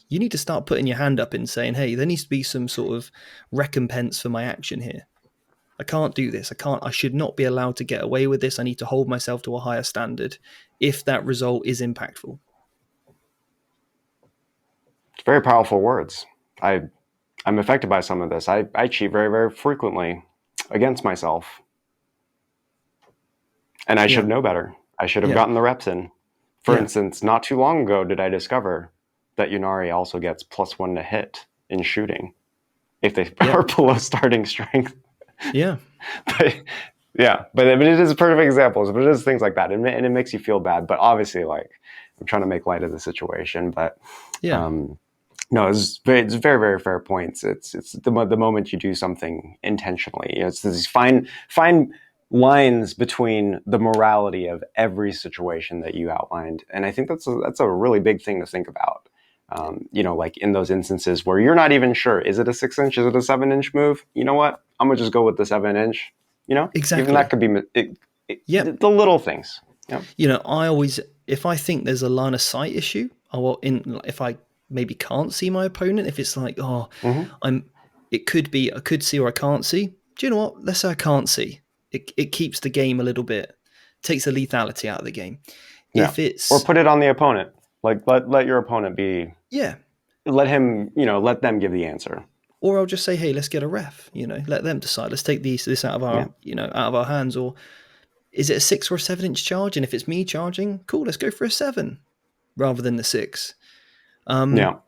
you need to start putting your hand up and saying, hey, there needs to be some sort of recompense for my action here. I can't do this. I should not be allowed to get away with this. I need to hold myself to a higher standard if that result is impactful. It's very powerful words. I'm affected by some of this. I cheat very, very frequently against myself. And I should Yeah. know better. I should have Yeah. gotten the reps in. For Yeah. instance, not too long ago did I discover that Yunari also gets +1 to hit in shooting if they Yeah. are below starting strength. Yeah. But yeah, but it is perfect examples. But it is things like that, and it makes you feel bad. But obviously, like I'm trying to make light of the situation. But Yeah. no, it's very, very fair points. It's the moment you do something intentionally. You know, it's these fine lines between the morality of every situation that you outlined, and I think that's a really big thing to think about. You know, like in those instances where you're not even sure, is it a 6-inch, is it a 7-inch move? You know what? I'm gonna just go with the 7-inch. You know, even that Exactly. could be Yep. the little things. Yeah. You know, if I think there's a line of sight issue, if I maybe can't see my opponent, if it's like, oh, Mm-hmm. it could be I could see or I can't see. Do you know what? Let's say I can't see. It keeps the game a little bit, takes the lethality out of the game. Yeah. If Or it's put it on the opponent. Like let your opponent be. yeah, Let him. You know. Let them give the answer. or I'll just say, hey, let's get a ref. You know, let them decide. Let's take this out of Yeah. our out of our hands. Or is it a 6 or a 7-inch charge? And if it's me charging, cool, let's go for a 7 rather than the 6. Yeah.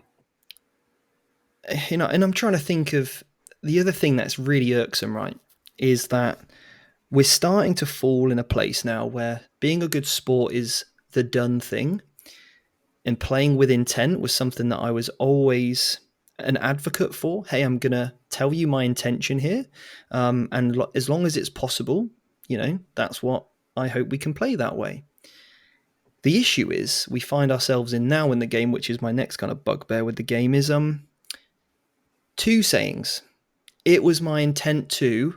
You know, and I'm trying to think of the other thing that's really irksome, right? Is that we're starting to fall in a place now where being a good sport is the done thing, and playing with intent was something that I was always an advocate for. Hey, I'm gonna tell you my intention here, and as long as it's possible, that's what I hope we can play that way. The issue is we find ourselves in now in the game, which is my next kind of bugbear with the game, is two sayings. It was my intent to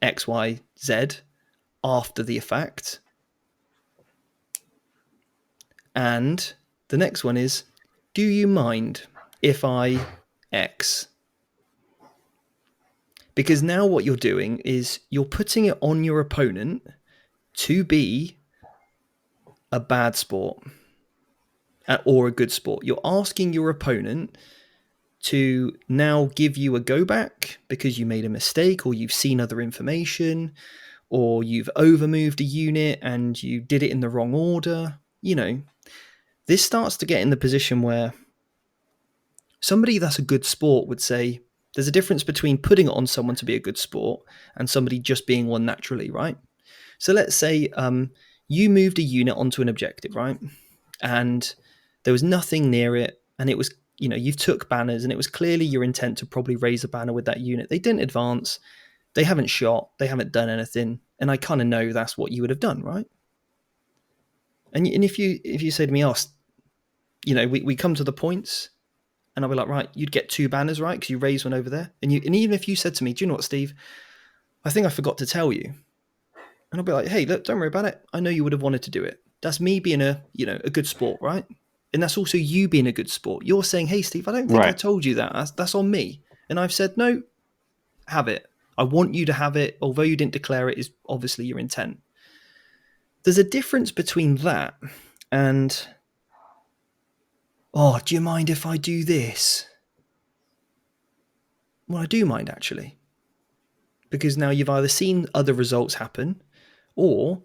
X, Y, Z after the effect. And the next one is, do you mind if I X? Because now what you're doing is you're putting it on your opponent to be a bad sport or a good sport. You're asking your opponent to now give you a go back because you made a mistake or you've seen other information or you've overmoved a unit and you did it in the wrong order. This starts to get in the position where somebody that's a good sport would say there's a difference between putting it on someone to be a good sport and somebody just being one naturally, right? So let's say you moved a unit onto an objective, right? And there was nothing near it, and it was, you took banners, and it was clearly your intent to probably raise a banner with that unit. They didn't advance, they haven't shot, they haven't done anything, and I kind of know that's what you would have done, right? And if you say to me, oh, we come to the points, and I'll be like, right, you'd get 2 banners, right? Because you raised one over there. And even if you said to me, do you know what, Steve? I think I forgot to tell you. And I'll be like, hey, look, don't worry about it. I know you would have wanted to do it. That's me being a good sport, right? And that's also you being a good sport. You're saying, hey, Steve, I don't think I Right. told you that. That's on me. And I've said, no, have it. I want you to have it. Although you didn't declare it, is obviously your intent. There's a difference between that and, oh, do you mind if I do this? Well, I do mind, actually. Because now you've either seen other results happen, or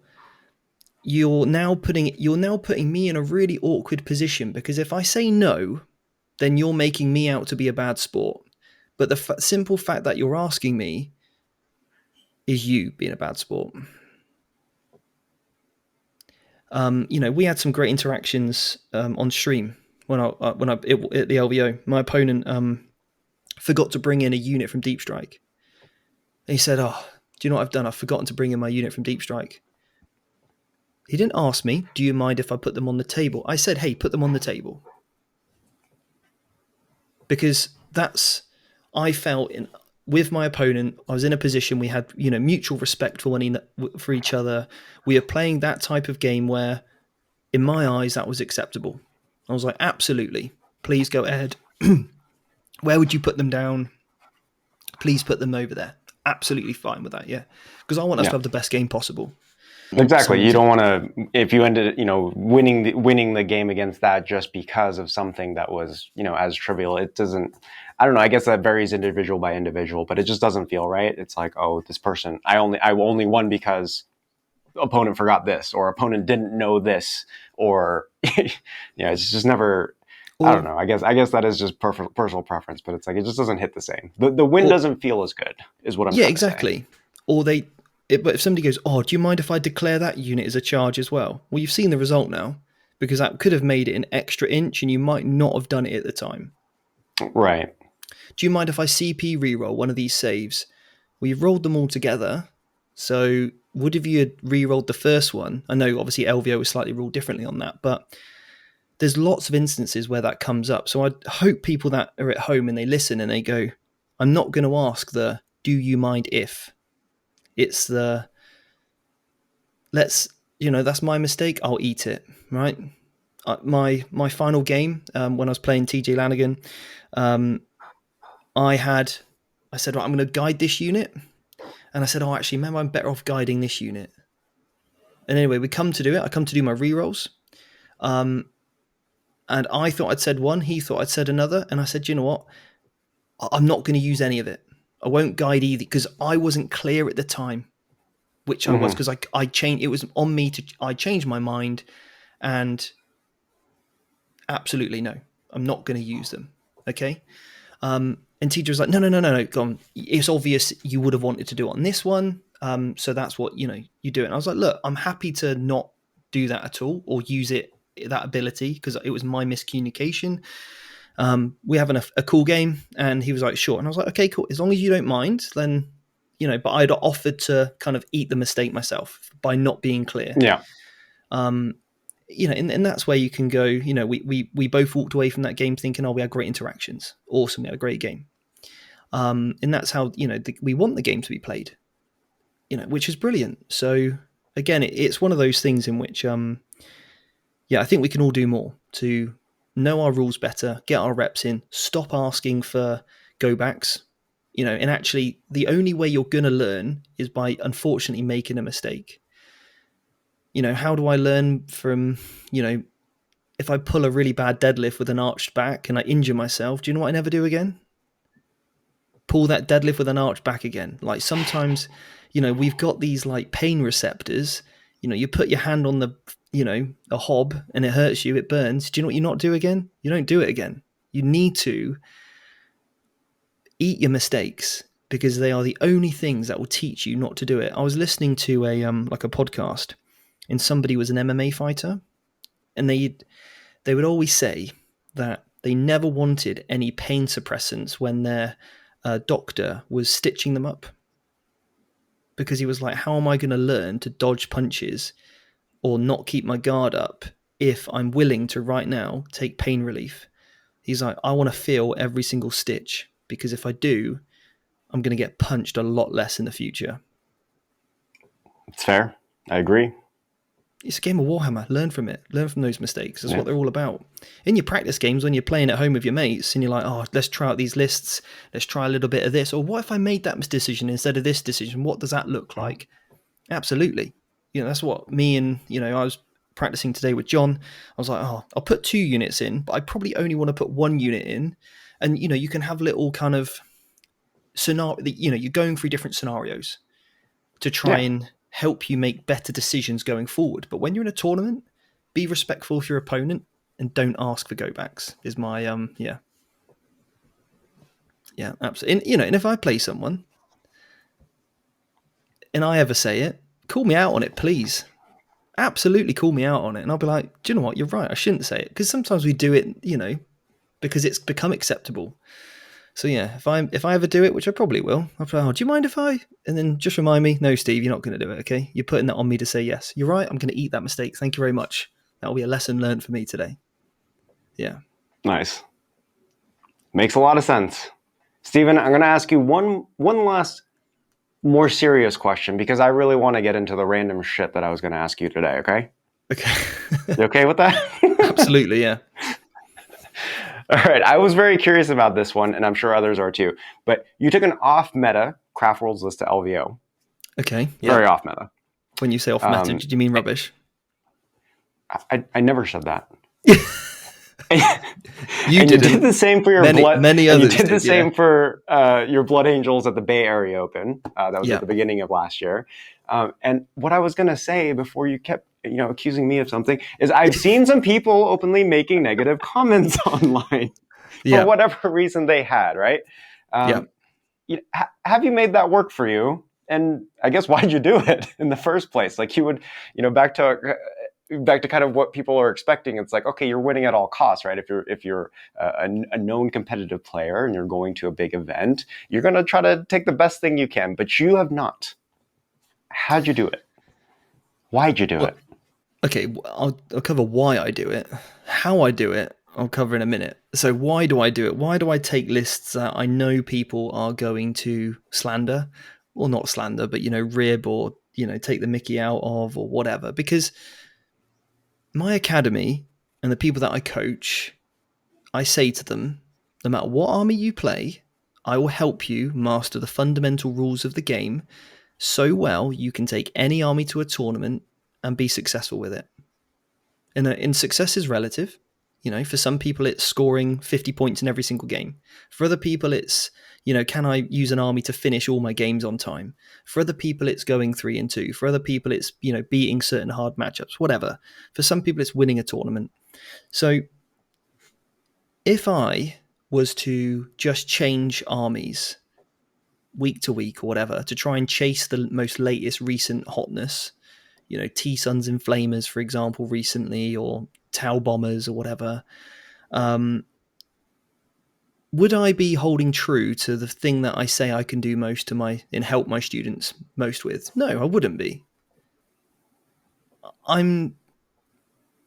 you're now putting me in a really awkward position, because if I say no, then you're making me out to be a bad sport. But the simple fact that you're asking me is you being a bad sport. We had some great interactions on stream when I at the LVO. My opponent forgot to bring in a unit from Deep Strike. And he said, "Oh, do you know what I've done? I've forgotten to bring in my unit from Deep Strike." He didn't ask me, do you mind if I put them on the table? I said, hey, put them on the table. Because I felt with my opponent, I was in a position we had, mutual respect for each other. We are playing that type of game where, in my eyes, that was acceptable. I was like, absolutely, please go ahead. Where would you put them down? Please put them over there. absolutely fine with that. Yeah, because I want us to Yeah. have the best game possible. Exactly. So You don't want to, if you ended, winning the game against that just because of something that was, as trivial. It doesn't. I don't know. I guess that varies individual by individual, but it just doesn't feel right. It's like, oh, this person, I only won because opponent forgot this, or opponent didn't know this, or it's just never. I don't or know. I guess that is just personal preference, but it's like it just doesn't hit the same. The win or doesn't feel as good, is what I'm yeah, trying to say. exactly. Or but if somebody goes, oh, do you mind if I declare that unit as a charge as well? Well, you've seen the result now, because that could have made it an extra inch, and you might not have done it at the time. Right. Do you mind if I CP reroll one of these saves? Well, you've rolled them all together. So would if you had re-rolled the first one? I know obviously LVO was slightly ruled differently on that, but there's lots of instances where that comes up. So I hope people that are at home and they listen and they go, I'm not going to ask the do you mind if. It's the that's my mistake, I'll eat it, right? My final game, when I was playing TJ Lanigan, um, I said, right, I'm going to guide this unit. And I said, oh, actually, maybe I'm better off guiding this unit. And anyway, we come to do it. I come to do my rerolls. And I thought I'd said one. He thought I'd said another. And I said, you know what? I'm not going to use any of it. I won't guide either, because I wasn't clear at the time, which I was, Mm-hmm. because I changed. It was on me I changed my mind, and absolutely no, I'm not going to use them. Okay. And teacher was like, no, go on. It's obvious you would have wanted to do it on this one. So that's what, you do it. And I was like, look, I'm happy to not do that at all, or use that ability, because it was my miscommunication. We're having a cool game. And he was like, sure. And I was like, okay, cool. As long as you don't mind, then, but I'd offered to kind of eat the mistake myself by not being clear. Yeah. And that's where you can go, we both walked away from that game thinking, oh, we had great interactions. Awesome. We had a great game. And that's how, we want the game to be played, which is brilliant. So again, it's one of those things in which, I think we can all do more to know our rules better, get our reps in, stop asking for go backs, and actually the only way you're going to learn is by unfortunately making a mistake. How do I learn from, if I pull a really bad deadlift with an arched back and I injure myself, do you know what I never do again? Pull that deadlift with an arched back again. Like sometimes, we've got these like pain receptors. You put your hand on a hob and it hurts you, it burns. Do you know what you not do again? You don't do it again. You need to eat your mistakes, because they are the only things that will teach you not to do it. I was listening to a podcast, and somebody was an MMA fighter, and they would always say that they never wanted any pain suppressants when their doctor was stitching them up, because he was like, how am I going to learn to dodge punches or not keep my guard up if I'm willing to right now take pain relief? He's like, I want to feel every single stitch, because if I do, I'm going to get punched a lot less in the future. It's fair. I agree. It's a game of Warhammer. Learn from it. Learn from those mistakes. That's what they're all about. In your practice games, when you're playing at home with your mates and you're like, oh, let's try out these lists. Let's try a little bit of this. Or what if I made that decision instead of this decision? What does that look like? Absolutely. That's what me and, I was practicing today with John. I was like, oh, I'll put 2 units in, but I probably only want to put 1 unit in. And, you can have little kind of scenario, you're going through different scenarios to try and help you make better decisions going forward. But when you're in a tournament, be respectful of your opponent and don't ask for go backs, is my absolutely. And if I play someone and I ever say it, call me out on it, please. Absolutely call me out on it, and I'll be like, do you know what, you're right, I shouldn't say it, because sometimes we do it because it's become acceptable. So yeah, if I ever do it, which I probably will, I'll be like, oh, do you mind if I? And then just remind me, no, Steve, you're not going to do it, okay? You're putting that on me to say yes. You're right, I'm going to eat that mistake. Thank you very much. That'll be a lesson learned for me today. Yeah. Nice. Makes a lot of sense. Stephen, I'm going to ask you one last more serious question, because I really want to get into the random shit that I was going to ask you today, okay? Okay. You okay with that? Absolutely, yeah. All right. I was very curious about this one, and I'm sure others are too. But you took an off-meta Craft World's list to LVO. Okay. Yeah. Very off meta. When you say off meta, do you mean rubbish? I never said that. You did the same for your blood. Many and others you did the same yeah. for your Blood Angels at the Bay Area Open. That was Yeah. at the beginning of last year. And what I was going to say before you kept accusing me of something is I've seen some people openly making negative comments online for whatever reason they had. Right? Have you made that work for you? And I guess why'd you do it in the first place? Like you would, back to kind of what people are expecting. It's like, okay, you're winning at all costs, right? If you're a known competitive player and you're going to a big event, you're going to try to take the best thing you can, but you have not. How'd you do it? Why'd you do it? Okay, I'll cover why I do it. How I do it, I'll cover in a minute. So why do I do it? Why do I take lists that I know people are going to slander? Well, not slander, but, rib or, take the mickey out of or whatever. Because my academy and the people that I coach, I say to them, no matter what army you play, I will help you master the fundamental rules of the game so well you can take any army to a tournament and be successful with it. And success is relative. For some people, it's scoring 50 points in every single game. For other people, it's, can I use an army to finish all my games on time? For other people, it's going 3-2. For other people, it's, beating certain hard matchups, whatever. For some people, it's winning a tournament. So if I was to just change armies week to week or whatever to try and chase the most latest recent hotness, T-Suns and Flamers, for example, recently, or Tau Bombers or whatever, would I be holding true to the thing that I say I can do most and help my students most with? No, I wouldn't be. I'm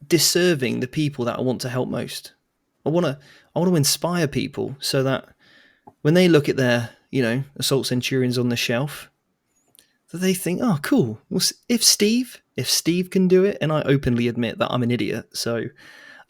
disserving the people that I want to help most. I want to inspire people so that when they look at their, Assault Centurions on the shelf, that they think, oh, cool. Well, if Steve can do it, and I openly admit that I'm an idiot, so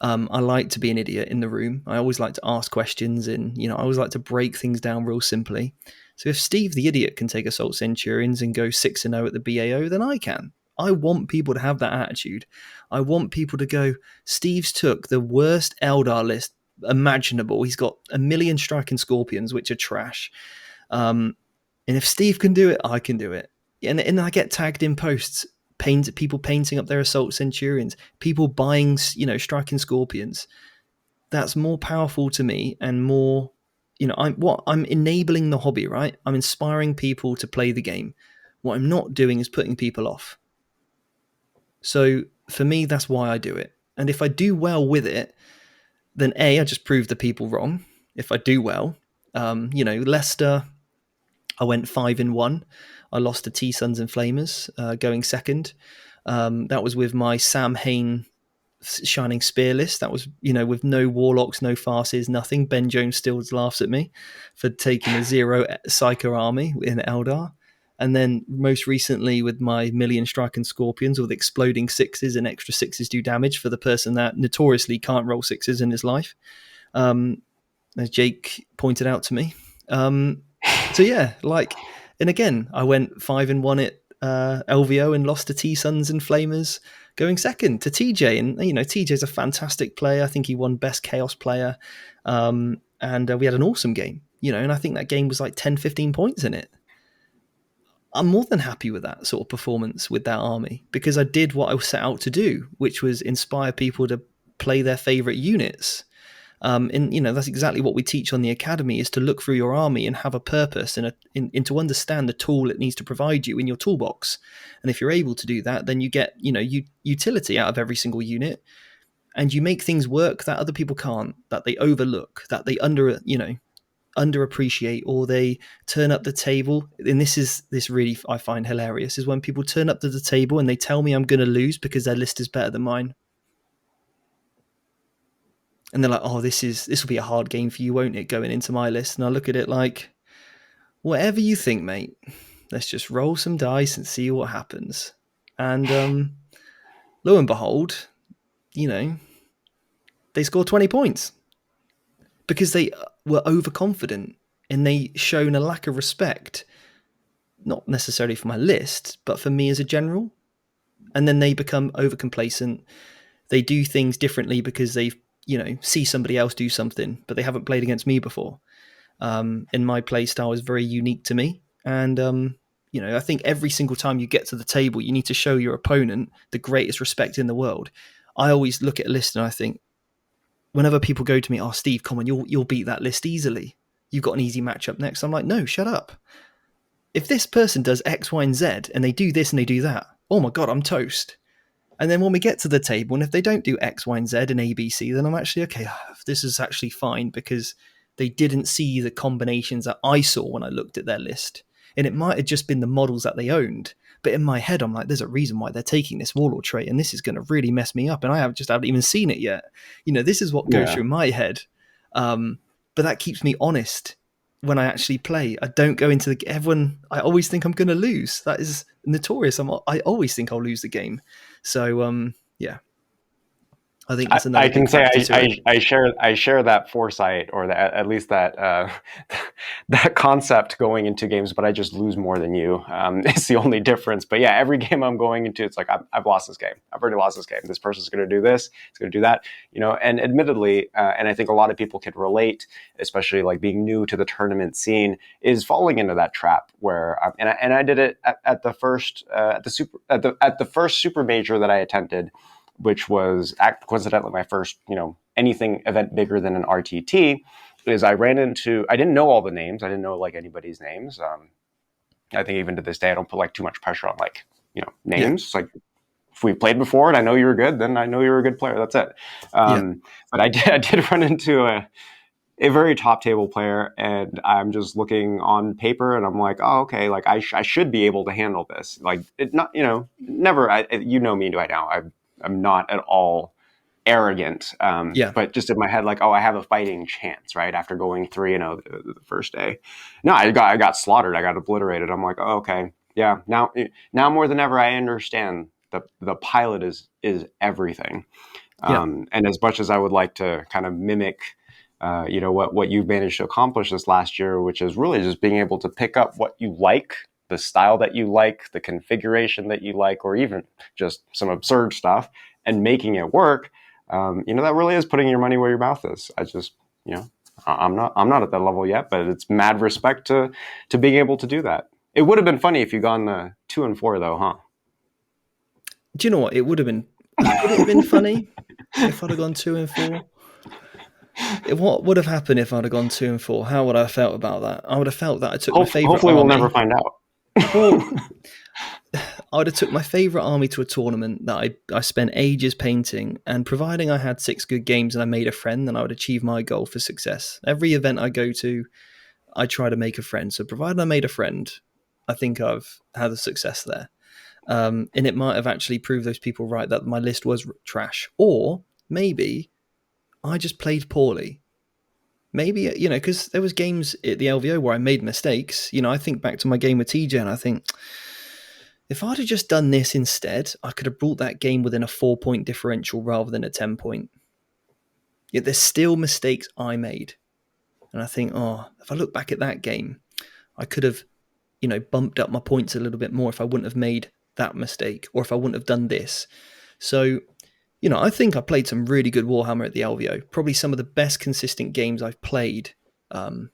I like to be an idiot in the room. I always like to ask questions, and I always like to break things down real simply. So if Steve the idiot can take Assault Centurions and go 6-0 at the BAO, then I can. I want people to have that attitude. I want people to go, Steve's took the worst Eldar list imaginable. He's got 1 million striking Scorpions, which are trash. And if Steve can do it, I can do it. And I get tagged in posts, people painting up their Assault Centurions, people buying, striking Scorpions. That's more powerful to me and more, I'm enabling the hobby, right? I'm inspiring people to play the game. What I'm not doing is putting people off. So for me, that's why I do it. And if I do well with it, then I just prove the people wrong. If I do well, Leicester, I went 5-1. I lost to T-Suns and Flamers, going second. That was with my Sam Hain Shining Spear list. That was, with no Warlocks, no Farses, nothing. Ben Jones still laughs at me for taking a 0 Psyker army in Eldar. And then most recently with my Million Strike and Scorpions with exploding 6s and extra 6s do damage for the person that notoriously can't roll 6s in his life, as Jake pointed out to me. So yeah, and again, I went 5-1 at LVO and lost to T-Suns and Flamers, going second to TJ. And TJ's a fantastic player. I think he won Best Chaos Player, and we had an awesome game. And I think that game was like 10-15 points in it. I'm more than happy with that sort of performance with that army because I did what I set out to do, which was inspire people to play their favorite units. And that's exactly what we teach on the academy, is to look through your army and have a purpose and to understand the tool it needs to provide you in your toolbox. And if you're able to do that, then you get utility out of every single unit, and you make things work that other people can't, that they overlook, that they underappreciate, or they turn up the table. And this really I find hilarious, is when people turn up to the table and they tell me I'm going to lose because their list is better than mine. And they're like, oh, this will be a hard game for you, won't it, going into my list? And I look at it like, whatever you think, mate. Let's just roll some dice and see what happens. And lo and behold, they scored 20 points because they were overconfident and they shown a lack of respect not necessarily for my list, but for me as a general. And then they become over complacent. They do things differently because they see somebody else do something, but they haven't played against me before. And my play style is very unique to me. And I think every single time you get to the table, you need to show your opponent the greatest respect in the world. I always look at a list and I think, whenever people go to me, "Oh, Steve, come on, you'll beat that list easily. You've got an easy matchup next." I'm like, "No, shut up. If this person does X, Y, and Z, and they do this and they do that, oh my god, I'm toast." And then when we get to the table, and if they don't do X, Y, and Z and A, B, C, then I'm actually okay. This is actually fine because they didn't see the combinations that I saw when I looked at their list. And it might have just been the models that they owned. But in my head, I'm like, there's a reason why they're taking this warlord trait, and this is going to really mess me up. And I haven't even seen it yet. This is what goes Yeah. through my head. But that keeps me honest when I actually play. I don't go into everyone. I always think I'm going to lose. That is notorious. I always think I'll lose the game. So yeah, I think that's another I can big say factor to it. I share that foresight, or at least that that concept going into games, but I just lose more than you. It's the only difference. But yeah, every game I'm going into, it's like I've lost this game. I've already lost this game. This person's going to do this. It's going to do that. And admittedly, and I think a lot of people can relate, especially like being new to the tournament scene, is falling into that trap where and I did it at the first at the first super major that I attended, which was coincidentally my first, anything event bigger than an RTT. Is I didn't know all the names. I didn't know like anybody's names. I think even to this day, I don't put like too much pressure on like, names. Yeah. Like if we played before and I know you were good, then I know you're a good player. That's it. Yeah. But I did run into a very top table player, and I'm just looking on paper and I'm like, oh, okay, like I should be able to handle this. Like it not, never, you know me right now. I'm not at all arrogant, Yeah. but just in my head, like, oh, I have a fighting chance, right? After going 3-0 the first day. No, I got slaughtered. I got obliterated. I'm like, oh, okay. Yeah. Now more than ever, I understand the pilot is everything. Yeah. And as much as I would like to kind of mimic, what you've managed to accomplish this last year, which is really just being able to pick up what you like, the style that you like, the configuration that you like, or even just some absurd stuff, and making it work. That really is putting your money where your mouth is. I just, I'm not at that level yet, but it's mad respect to being able to do that. It would have been funny if you gone 2-4 though, huh? Do you know what? It would have been. Would it have been funny if I'd have gone 2-4? What would have happened if I'd have gone 2-4? How would I have felt about that? I would have felt that I took my favorite Hopefully, army. we'll never find out. Well, I would have took my favorite army to a tournament that I spent ages painting, and providing I had 6 good games and I made a friend, then I would achieve my goal for success. Every event I go to, I try to make a friend. So provided I made a friend, I think I've had a success there. And it might have actually proved those people right that my list was trash. Or maybe I just played poorly. Maybe, because there was games at the LVO where I made mistakes. I think back to my game with TJ and I think, if I'd have just done this instead, I could have brought that game within a 4-point differential rather than a 10-point. Yet there's still mistakes I made. And I think, if I look back at that game, I could have, bumped up my points a little bit more if I wouldn't have made that mistake, or if I wouldn't have done this. So, I think I played some really good Warhammer at the LVO. Probably some of the best consistent games I've played. And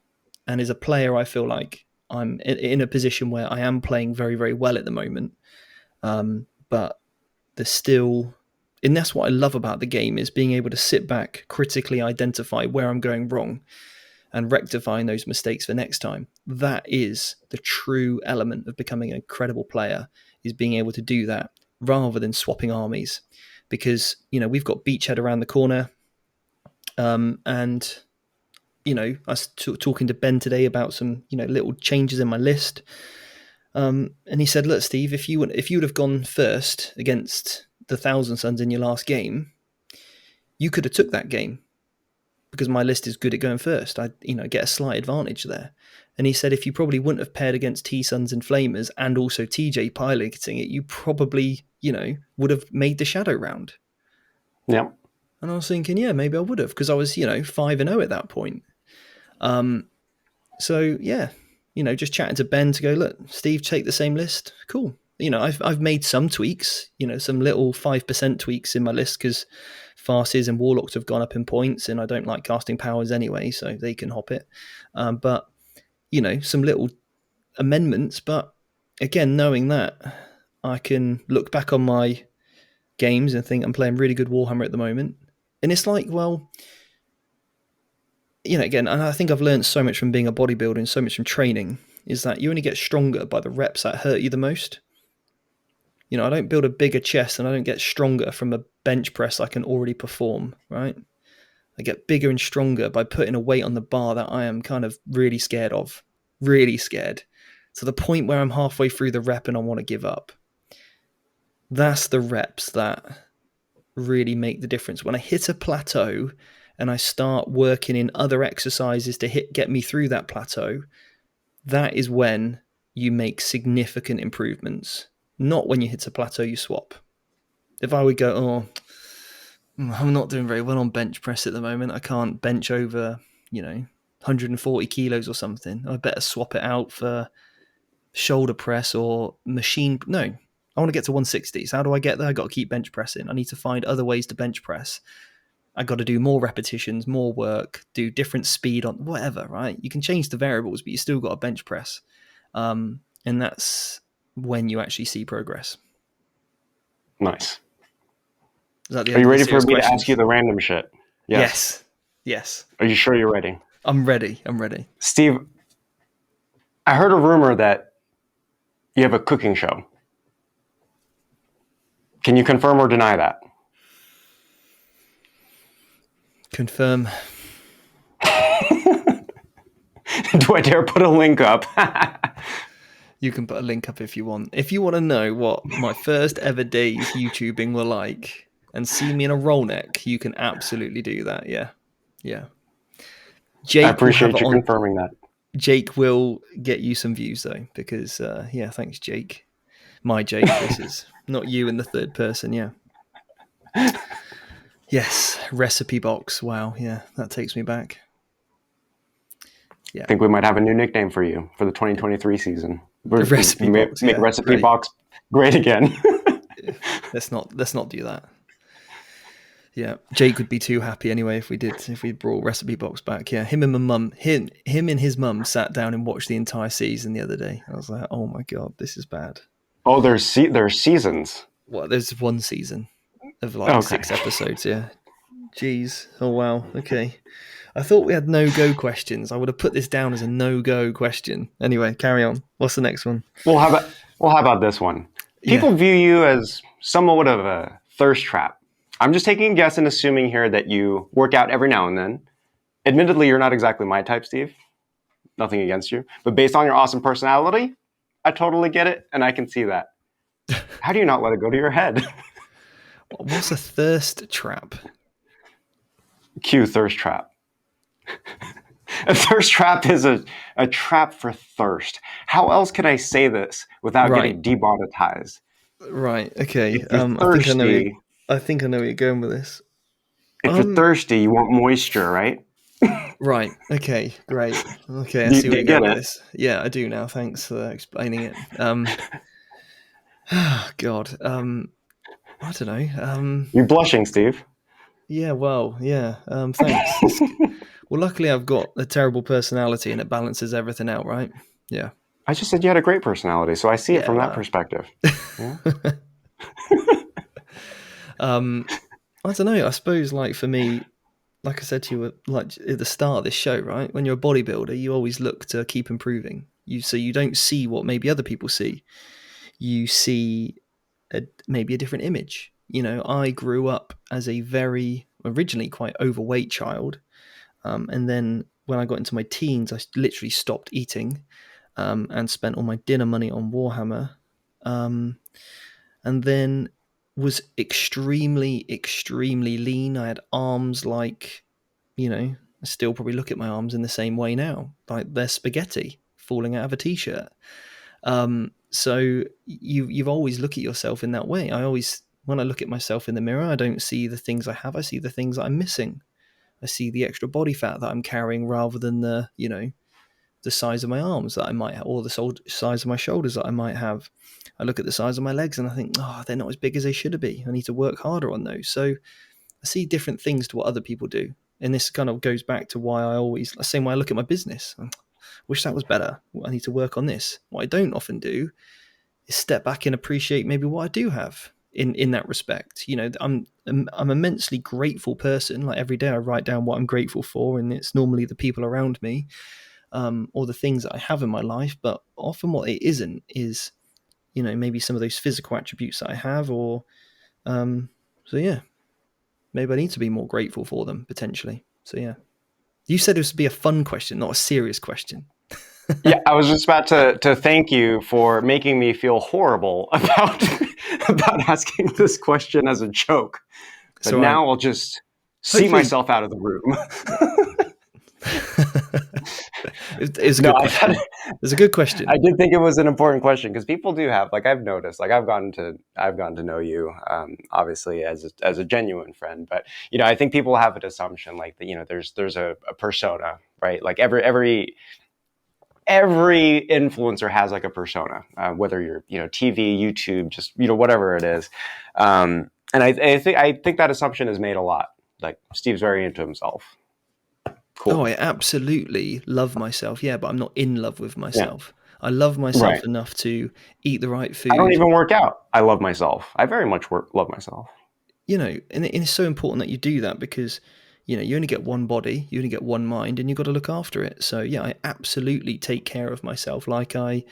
as a player, I feel like I'm in a position where I am playing very, very well at the moment. But there's still, and that's what I love about the game, is being able to sit back, critically identify where I'm going wrong and rectifying those mistakes for next time. That is the true element of becoming an incredible player, is being able to do that rather than swapping armies. Because, we've got Beachhead around the corner. And, I was talking to Ben today about some, little changes in my list. And he said, look, Steve, if you would have gone first against the Thousand Sons in your last game, you could have took that game because my list is good at going first. I get a slight advantage there. And he said, if you probably wouldn't have paired against T-Sons and Flamers and also TJ piloting it, you probably, would have made the Shadow round. Yeah. And I was thinking, yeah, maybe I would have, because I was, 5-0 at that point. So, yeah, just chatting to Ben to go, look, Steve, take the same list. Cool. I've made some tweaks, some little 5% tweaks in my list because farces and warlocks have gone up in points, and I don't like casting powers anyway, so they can hop it. But some little amendments. But again, knowing that, I can look back on my games and think I'm playing really good Warhammer at the moment. And it's like, well, again, and I think I've learned so much from being a bodybuilder and so much from training, is that you only get stronger by the reps that hurt you the most. I don't build a bigger chest and I don't get stronger from a bench press I can already perform, right? I get bigger and stronger by putting a weight on the bar that I am kind of really scared of, really scared, to the point where I'm halfway through the rep and I want to give up. That's the reps that really make the difference. When I hit a plateau and I start working in other exercises to get me through that plateau, that is when you make significant improvements. Not when you hit a plateau, you swap. If I would go, I'm not doing very well on bench press at the moment, I can't bench over, 140 kilos or something, I better swap it out for shoulder press or machine. No, I want to get to 160. So how do I get there? I got to keep bench pressing. I need to find other ways to bench press. I got to do more repetitions, more work, do different speed on whatever, right? You can change the variables, but you still got to bench press. And that's when you actually see progress. Nice. Is that the Are end you of ready the for me questions? to ask you the random shit? Yes. Are you sure you're ready? I'm ready. Steve, I heard a rumor that you have a cooking show. Can you confirm or deny that? Confirm. Do I dare put a link up? You can put a link up if you want. If you want to know what my first ever days YouTubing were like and see me in a roll neck, you can absolutely do that. Yeah. Jake I appreciate you confirming that. Jake will get you some views though, because thanks Jake. My Jake, this is not you in the third person. Yeah. Yes, recipe box. Wow, yeah, that takes me back. Yeah, I think we might have a new nickname for you for the 2023 season. The recipe box. Make recipe box great again. Let's not do that. Yeah, Jake would be too happy anyway if we brought recipe box back. Yeah, him and his mum sat down and watched the entire season the other day. I was like, oh my god, this is bad. Oh, there's seasons. Well, there's one season of like 6 episodes. Yeah. Jeez. Oh wow. Okay. I thought we had no-go questions. I would have put this down as a no-go question. Anyway, carry on. What's the next one? Well, how about this one? People view you as somewhat of a thirst trap. I'm just taking a guess and assuming here that you work out every now and then. Admittedly, you're not exactly my type, Steve. Nothing against you. But based on your awesome personality, I totally get it, and I can see that. How do you not let it go to your head? What's a thirst trap? Cue thirst trap. A thirst trap is a trap for thirst. How else can I say this without getting demonetized? Right. Okay. If you're thirsty, I think I know where you're going with this. If you're thirsty, you want moisture, right? Right. Okay. Great. Okay. I see where you're going with this. Yeah, I do now. Thanks for explaining it. God. I don't know. You're blushing, Steve. Yeah. Well. Yeah. Thanks. Well, luckily I've got a terrible personality and it balances everything out, right? Yeah. I just said you had a great personality, so I see it from that perspective. Yeah? I don't know. I suppose, like for me, like I said to you, like at the start of this show, right? When you're a bodybuilder, you always look to keep improving. So you don't see what maybe other people see. You see maybe a different image. I grew up as a very originally quite overweight child. And then when I got into my teens, I literally stopped eating and spent all my dinner money on Warhammer. And then was extremely, extremely lean. I had arms like, I still probably look at my arms in the same way now. Like they're spaghetti falling out of a t-shirt. So you've always look at yourself in that way. When I look at myself in the mirror, I don't see the things I have. I see the things that I'm missing. I see the extra body fat that I'm carrying rather than the the size of my arms that I might have, or the size of my shoulders that I might have. I look at the size of my legs and I think, oh, they're not as big as they should be. I need to work harder on those. So I see different things to what other people do. And this kind of goes back to why I always, same way I look at my business. I wish that was better. I need to work on this. What I don't often do is step back and appreciate maybe what I do have in that respect. You know, I'm immensely grateful person. Like every day I write down what I'm grateful for, and it's normally the people around me, or the things that I have in my life. But often what it isn't is, you know, maybe some of those physical attributes that I have, or so yeah, maybe I need to be more grateful for them potentially. So yeah, you said this would be a fun question, not a serious question. Yeah, I was just about to thank you for making me feel horrible about about asking this question as a joke. But So now I'll just see hopefully myself out of the room. it's a No, good question. It's a good question. I did think it was an important question because people do have, like, I've noticed, like I've gotten to know you, obviously as a genuine friend, but you know, I think people have an assumption like that, you know, there's a persona, right? Like every influencer has like a persona, whether you're, you know, TV, YouTube, just, you know, whatever it is. And I think that assumption is made a lot. Like Steve's very into himself. Cool. Oh, I absolutely love myself. Yeah, but I'm not in love with Yeah. myself. I love myself Right. enough to eat the right I don't food. even work out. I love myself. I very much love myself. You know, and it's so important that you do that because, you know, you only get one body, you only get one mind, and you've got to look after it. So yeah, I absolutely take care of myself like I,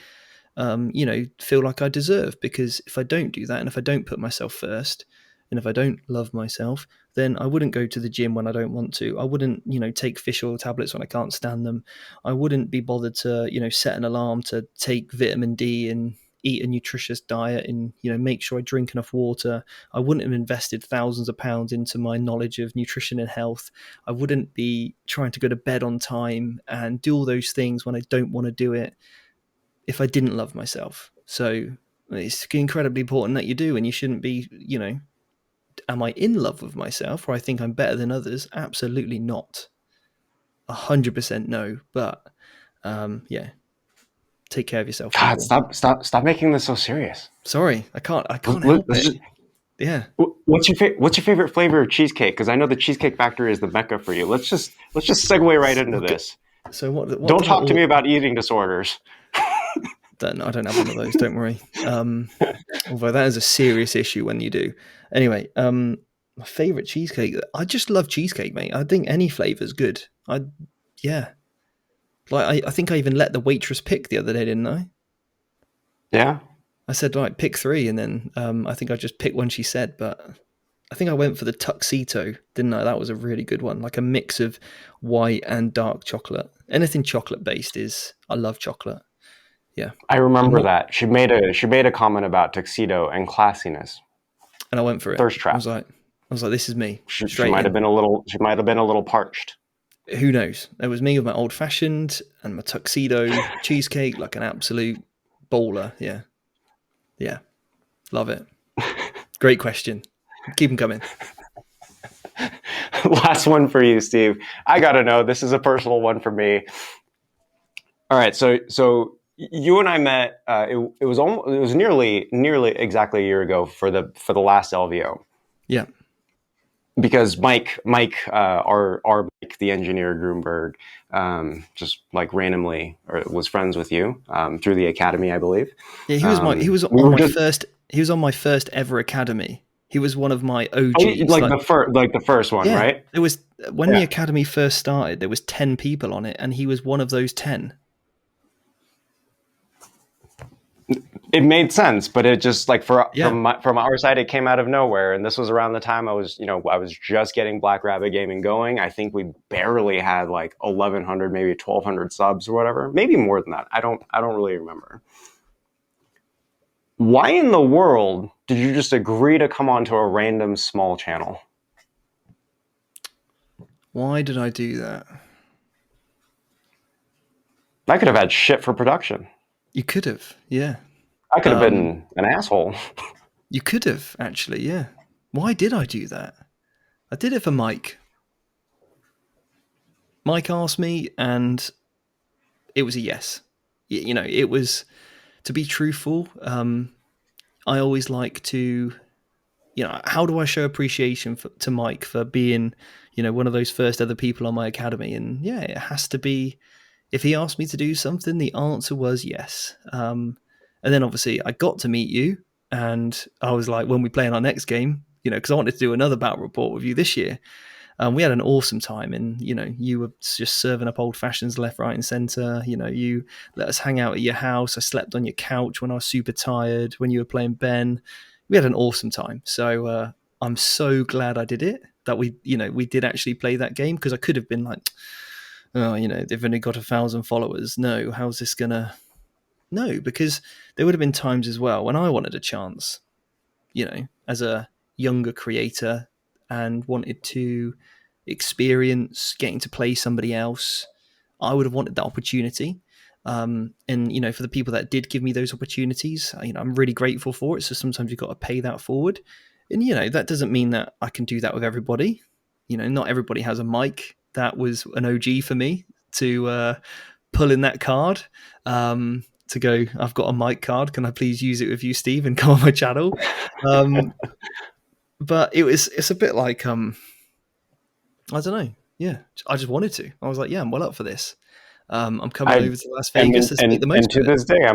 you know, feel like I deserve. Because if I don't do that, and if I don't put myself first, and if I don't love myself, then I wouldn't go to the gym when I don't want to. I wouldn't, you know, take fish oil tablets when I can't stand them. I wouldn't be bothered to, you know, set an alarm to take vitamin D and eat a nutritious diet and, you know, make sure I drink enough water. I wouldn't have invested thousands of pounds into my knowledge of nutrition and health. I wouldn't be trying to go to bed on time and do all those things when I don't want to do it if I didn't love myself. So it's incredibly important that you do, and you shouldn't be, you know, am I in love with myself or I think I'm better than others? Absolutely not. 100% no. But yeah, take care of yourself, God, people. stop making this so serious. Sorry, I can't help it. Yeah. What's your favorite flavor of cheesecake? Because I know the Cheesecake Factory is the mecca for you. Let's just segue right into this. So what Don't did I talk to me order? about eating disorders. I don't have one of those. Don't worry. Although that is a serious issue when you do. Anyway, my favorite cheesecake. I just love cheesecake, mate. I think any flavor is good. Yeah. Like I think I even let the waitress pick the other day, didn't I? Yeah. I said, right, pick three, and then I think I just picked one she said, but I think I went for the tuxedo, didn't I? That was a really good one, like a mix of white and dark chocolate. Anything chocolate based is, I love chocolate. Yeah, I I'm remember more, that. She made a comment about tuxedo and classiness. and I went for it. Thirst trap. I was like, this is me, She straight might have in. been a little she might have been a little parched. Who knows? It was me with my old fashioned and my tuxedo cheesecake, like an absolute bowler. Yeah, yeah, love it. Great question. Keep them coming. Last one for you, Steve. I gotta know. This is a personal one for me. All right, so you and I met. It was nearly exactly a year ago for the last LVO Yeah. because Mike, our Mike, the engineer Groomberg, just like randomly or was friends with you through the academy, I believe. Yeah, he was We on were my just first he was on my first ever academy. He was one of my OGs. like the first one, Yeah, right? there was when the Yeah. academy first started, there was 10 people on it and he was one of those 10. It made sense, but it just like Yeah. from our side, it came out of nowhere. And this was around the time I was just getting Black Rabbit Gaming going. I think we barely had like 1,100, maybe 1,200 subs or whatever, maybe more than that. I don't really remember. Why in the world did you just agree to come onto a random small channel? Why did I do that? I could have had shit for production. You could have. Yeah. I could have been an asshole. You could have actually, yeah. Why did I do that? I did it for Mike. Mike asked me and it was a yes. It was, to be truthful. I always like to, how do I show appreciation to Mike for being, one of those first other people on my academy? And yeah, it has to be, if he asked me to do something, the answer was yes. And then obviously I got to meet you, and I was like, when we play in our next game, because I wanted to do another battle report with you this year. We had an awesome time, and you were just serving up old fashions left, right, and center. You let us hang out at your house. I slept on your couch when I was super tired. When you were playing Ben, we had an awesome time. So I'm so glad I did it. That we did actually play that game, because I could have been like, oh, they've only got 1,000 followers. No, how's this gonna? No, because there would have been times as well when I wanted a chance, as a younger creator, and wanted to experience getting to play somebody else. I would have wanted that opportunity. And for the people that did give me those opportunities, I'm really grateful for it. So sometimes you've got to pay that forward. And that doesn't mean that I can do that with everybody. Not everybody has a mic. That was an OG for me to pull in that card. To go, I've got a mic card. Can I please use it with you, Steve, and come on my channel? But it's a bit like, I don't know. Yeah, I just wanted to. I was like, yeah, I'm well up for this. I'm coming I over to Las Vegas. Let's make the most and to of it. this day,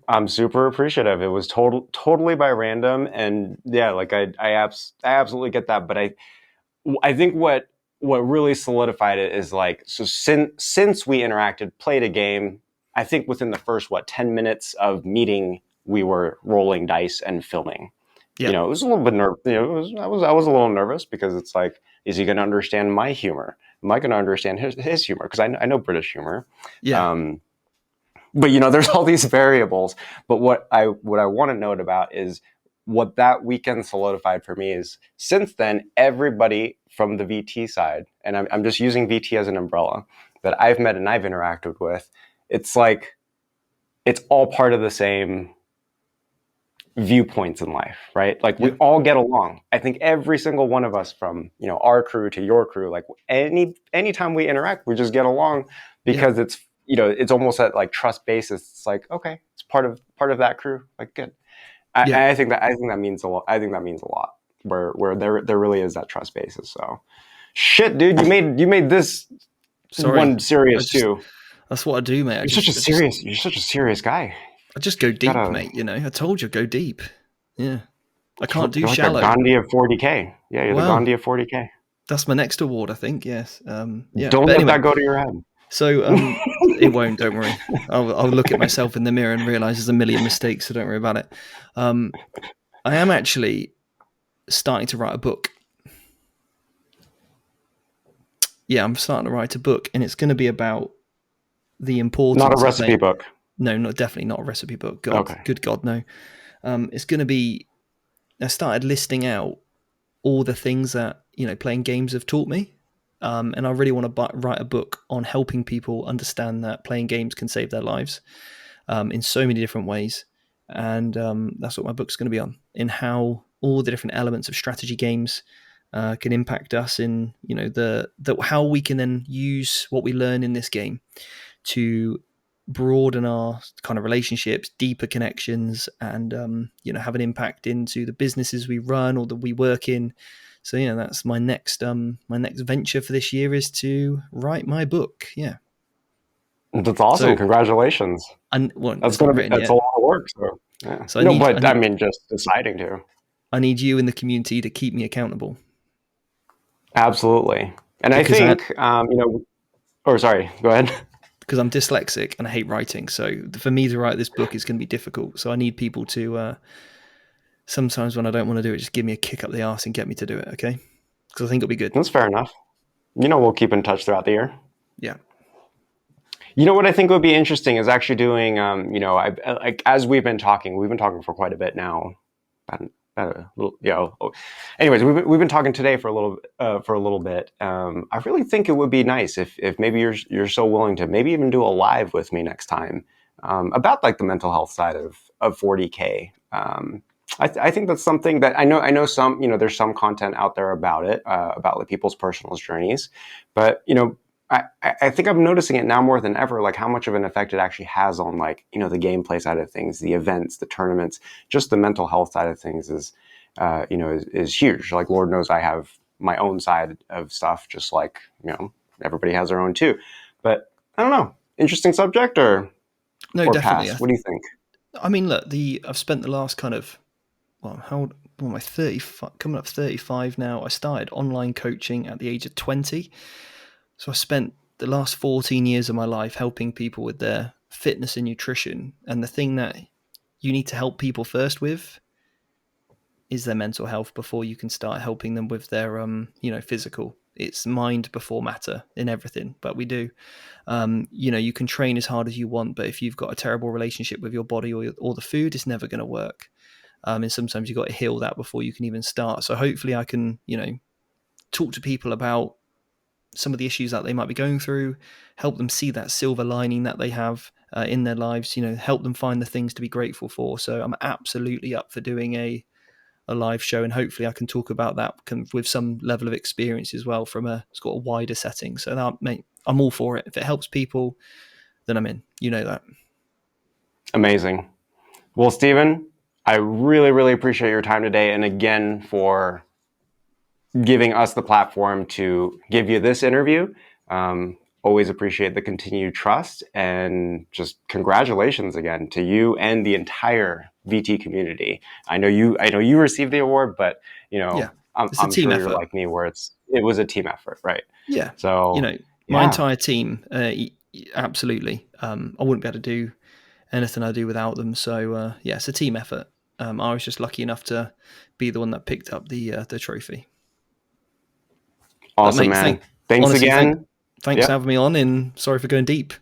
I'm super appreciative. It was totally by random, and yeah, like I absolutely get that. But I think what really solidified it is like, so since we interacted, played a game, I think within the first 10 minutes of meeting, we were rolling dice and filming. Yeah, It was a little bit I was a little nervous, because it's like, is he going to understand my humor? Am I going to understand his humor? Because I know British humor. yeah, Um, but there's all these variables. But what I want to note about is what that weekend solidified for me is, since then, everybody from the VT side, and I'm just using VT as an umbrella, that I've met and I've interacted with, it's like, it's all part of the same viewpoints in life, right? Like, we yeah, all get along. I think every single one of us, from our crew to your crew, like anytime we interact, we just get along, yeah, because it's almost at like trust basis. It's like, okay, it's part of that crew. Like, good. yeah. I think that means a lot. I think that means a lot, where there really is that trust basis. So, shit, dude, you made this Sorry, one I serious just too. that's what I do, mate. You're such a serious guy. I just go deep, Gotta mate. I told you, go deep. Yeah, I can't do You're like the shallow. Gandhi of 40K. Yeah, you're the Wow, Gandhi of 40K. that's my next award, I think. Yes. Yeah. Don't But let anyway, that go to your head. so it won't. Don't worry. I'll look at myself in the mirror and realize there's a million mistakes. So don't worry about it. Um, I am actually starting to write a book. Yeah, I'm starting to write a book, and it's going to be about the Not a importance of recipe playing. book. No, not definitely not a recipe book. God, Okay. good God, no. It's going to be. I started listing out all the things that playing games have taught me, and I really want to write a book on helping people understand that playing games can save their lives in so many different ways. And that's what my book's going to be on, in how all the different elements of strategy games can impact us in the how we can then use what we learn in this game to broaden our kind of relationships, deeper connections, and have an impact into the businesses we run or that we work in. So yeah, that's my next venture for this year, is to write my book. Yeah. That's awesome. So Congratulations. well, it's not written That's yet. a lot of work. So, yeah. So No, but I mean, just deciding to. I need you in the community to keep me accountable. Absolutely. And I Because think, or sorry, go ahead. because I'm dyslexic and I hate writing. So for me to write this book is going to be difficult. So I need people to sometimes, when I don't want to do it, just give me a kick up the arse and get me to do it. Okay, because I think it'll be good. That's fair enough. We'll keep in touch throughout the year. Yeah. What I think would be interesting is actually doing, like, as we've been talking for quite a bit now. About a little, anyways, we've been talking today for a little bit. I really think it would be nice if maybe you're so willing to maybe even do a live with me next time, about like the mental health side of 40K. I think that's something that I know some, there's some content out there about it, about like people's personal journeys, but I think I'm noticing it now more than ever, like how much of an effect it actually has on like, the gameplay side of things, the events, the tournaments, just the mental health side of things is huge. Like Lord knows I have my own side of stuff, just like, everybody has their own too. But I don't know. Interesting subject No, or definitely. pass? What do you think? I mean, look, I've spent the last kind of, well, how old am I? 35, coming up 35 now. I started online coaching at the age of 20. So I spent the last 14 years of my life helping people with their fitness and nutrition. And the thing that you need to help people first with is their mental health before you can start helping them with their, physical. It's mind before matter in everything, but we do. You can train as hard as you want, but if you've got a terrible relationship with your body or the food, it's never going to work. And sometimes you've got to heal that before you can even start. So hopefully I can, talk to people about some of the issues that they might be going through, help them see that silver lining that they have in their lives, help them find the things to be grateful for. So I'm absolutely up for doing a live show, and hopefully I can talk about that with some level of experience as well from a sort of wider setting. So that, mate, I'm all for it. If it helps people, then I'm in. You know that. Amazing. Well, Stephen, I really, really appreciate your time today. And again, for giving us the platform to give you this interview. Always appreciate the continued trust, and just congratulations again to you and the entire VT community. I know you received the award, but Yeah, it's a I'm team sure you're effort. like me where it was a team effort, right? Yeah, So my yeah, entire team, absolutely. I wouldn't be able to do anything I do without them. So yeah, it's a team effort. I was just lucky enough to be the one that picked up the trophy. But awesome, mate, man. Thanks honestly, again. thanks for Yep. having me on, and sorry for going deep.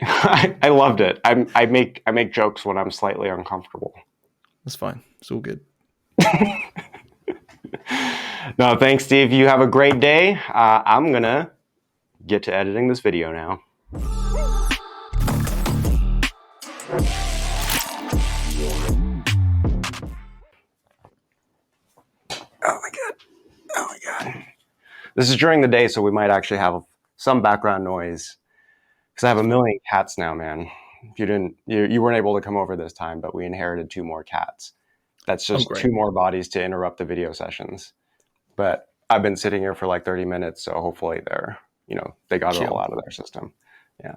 I loved it. I make jokes when I'm slightly uncomfortable. That's fine. It's all good. No, thanks, Steve. You have a great day. I'm gonna get to editing this video now. Oh my god. Oh my god. This is during the day, so we might actually have some background noise because I have a million cats now, man. If you weren't able to come over this time, but we inherited two more cats. That's Oh, just great. two more bodies to interrupt the video sessions. But I've been sitting here for like 30 minutes, so hopefully they got it all Chill. out of their system. Yeah.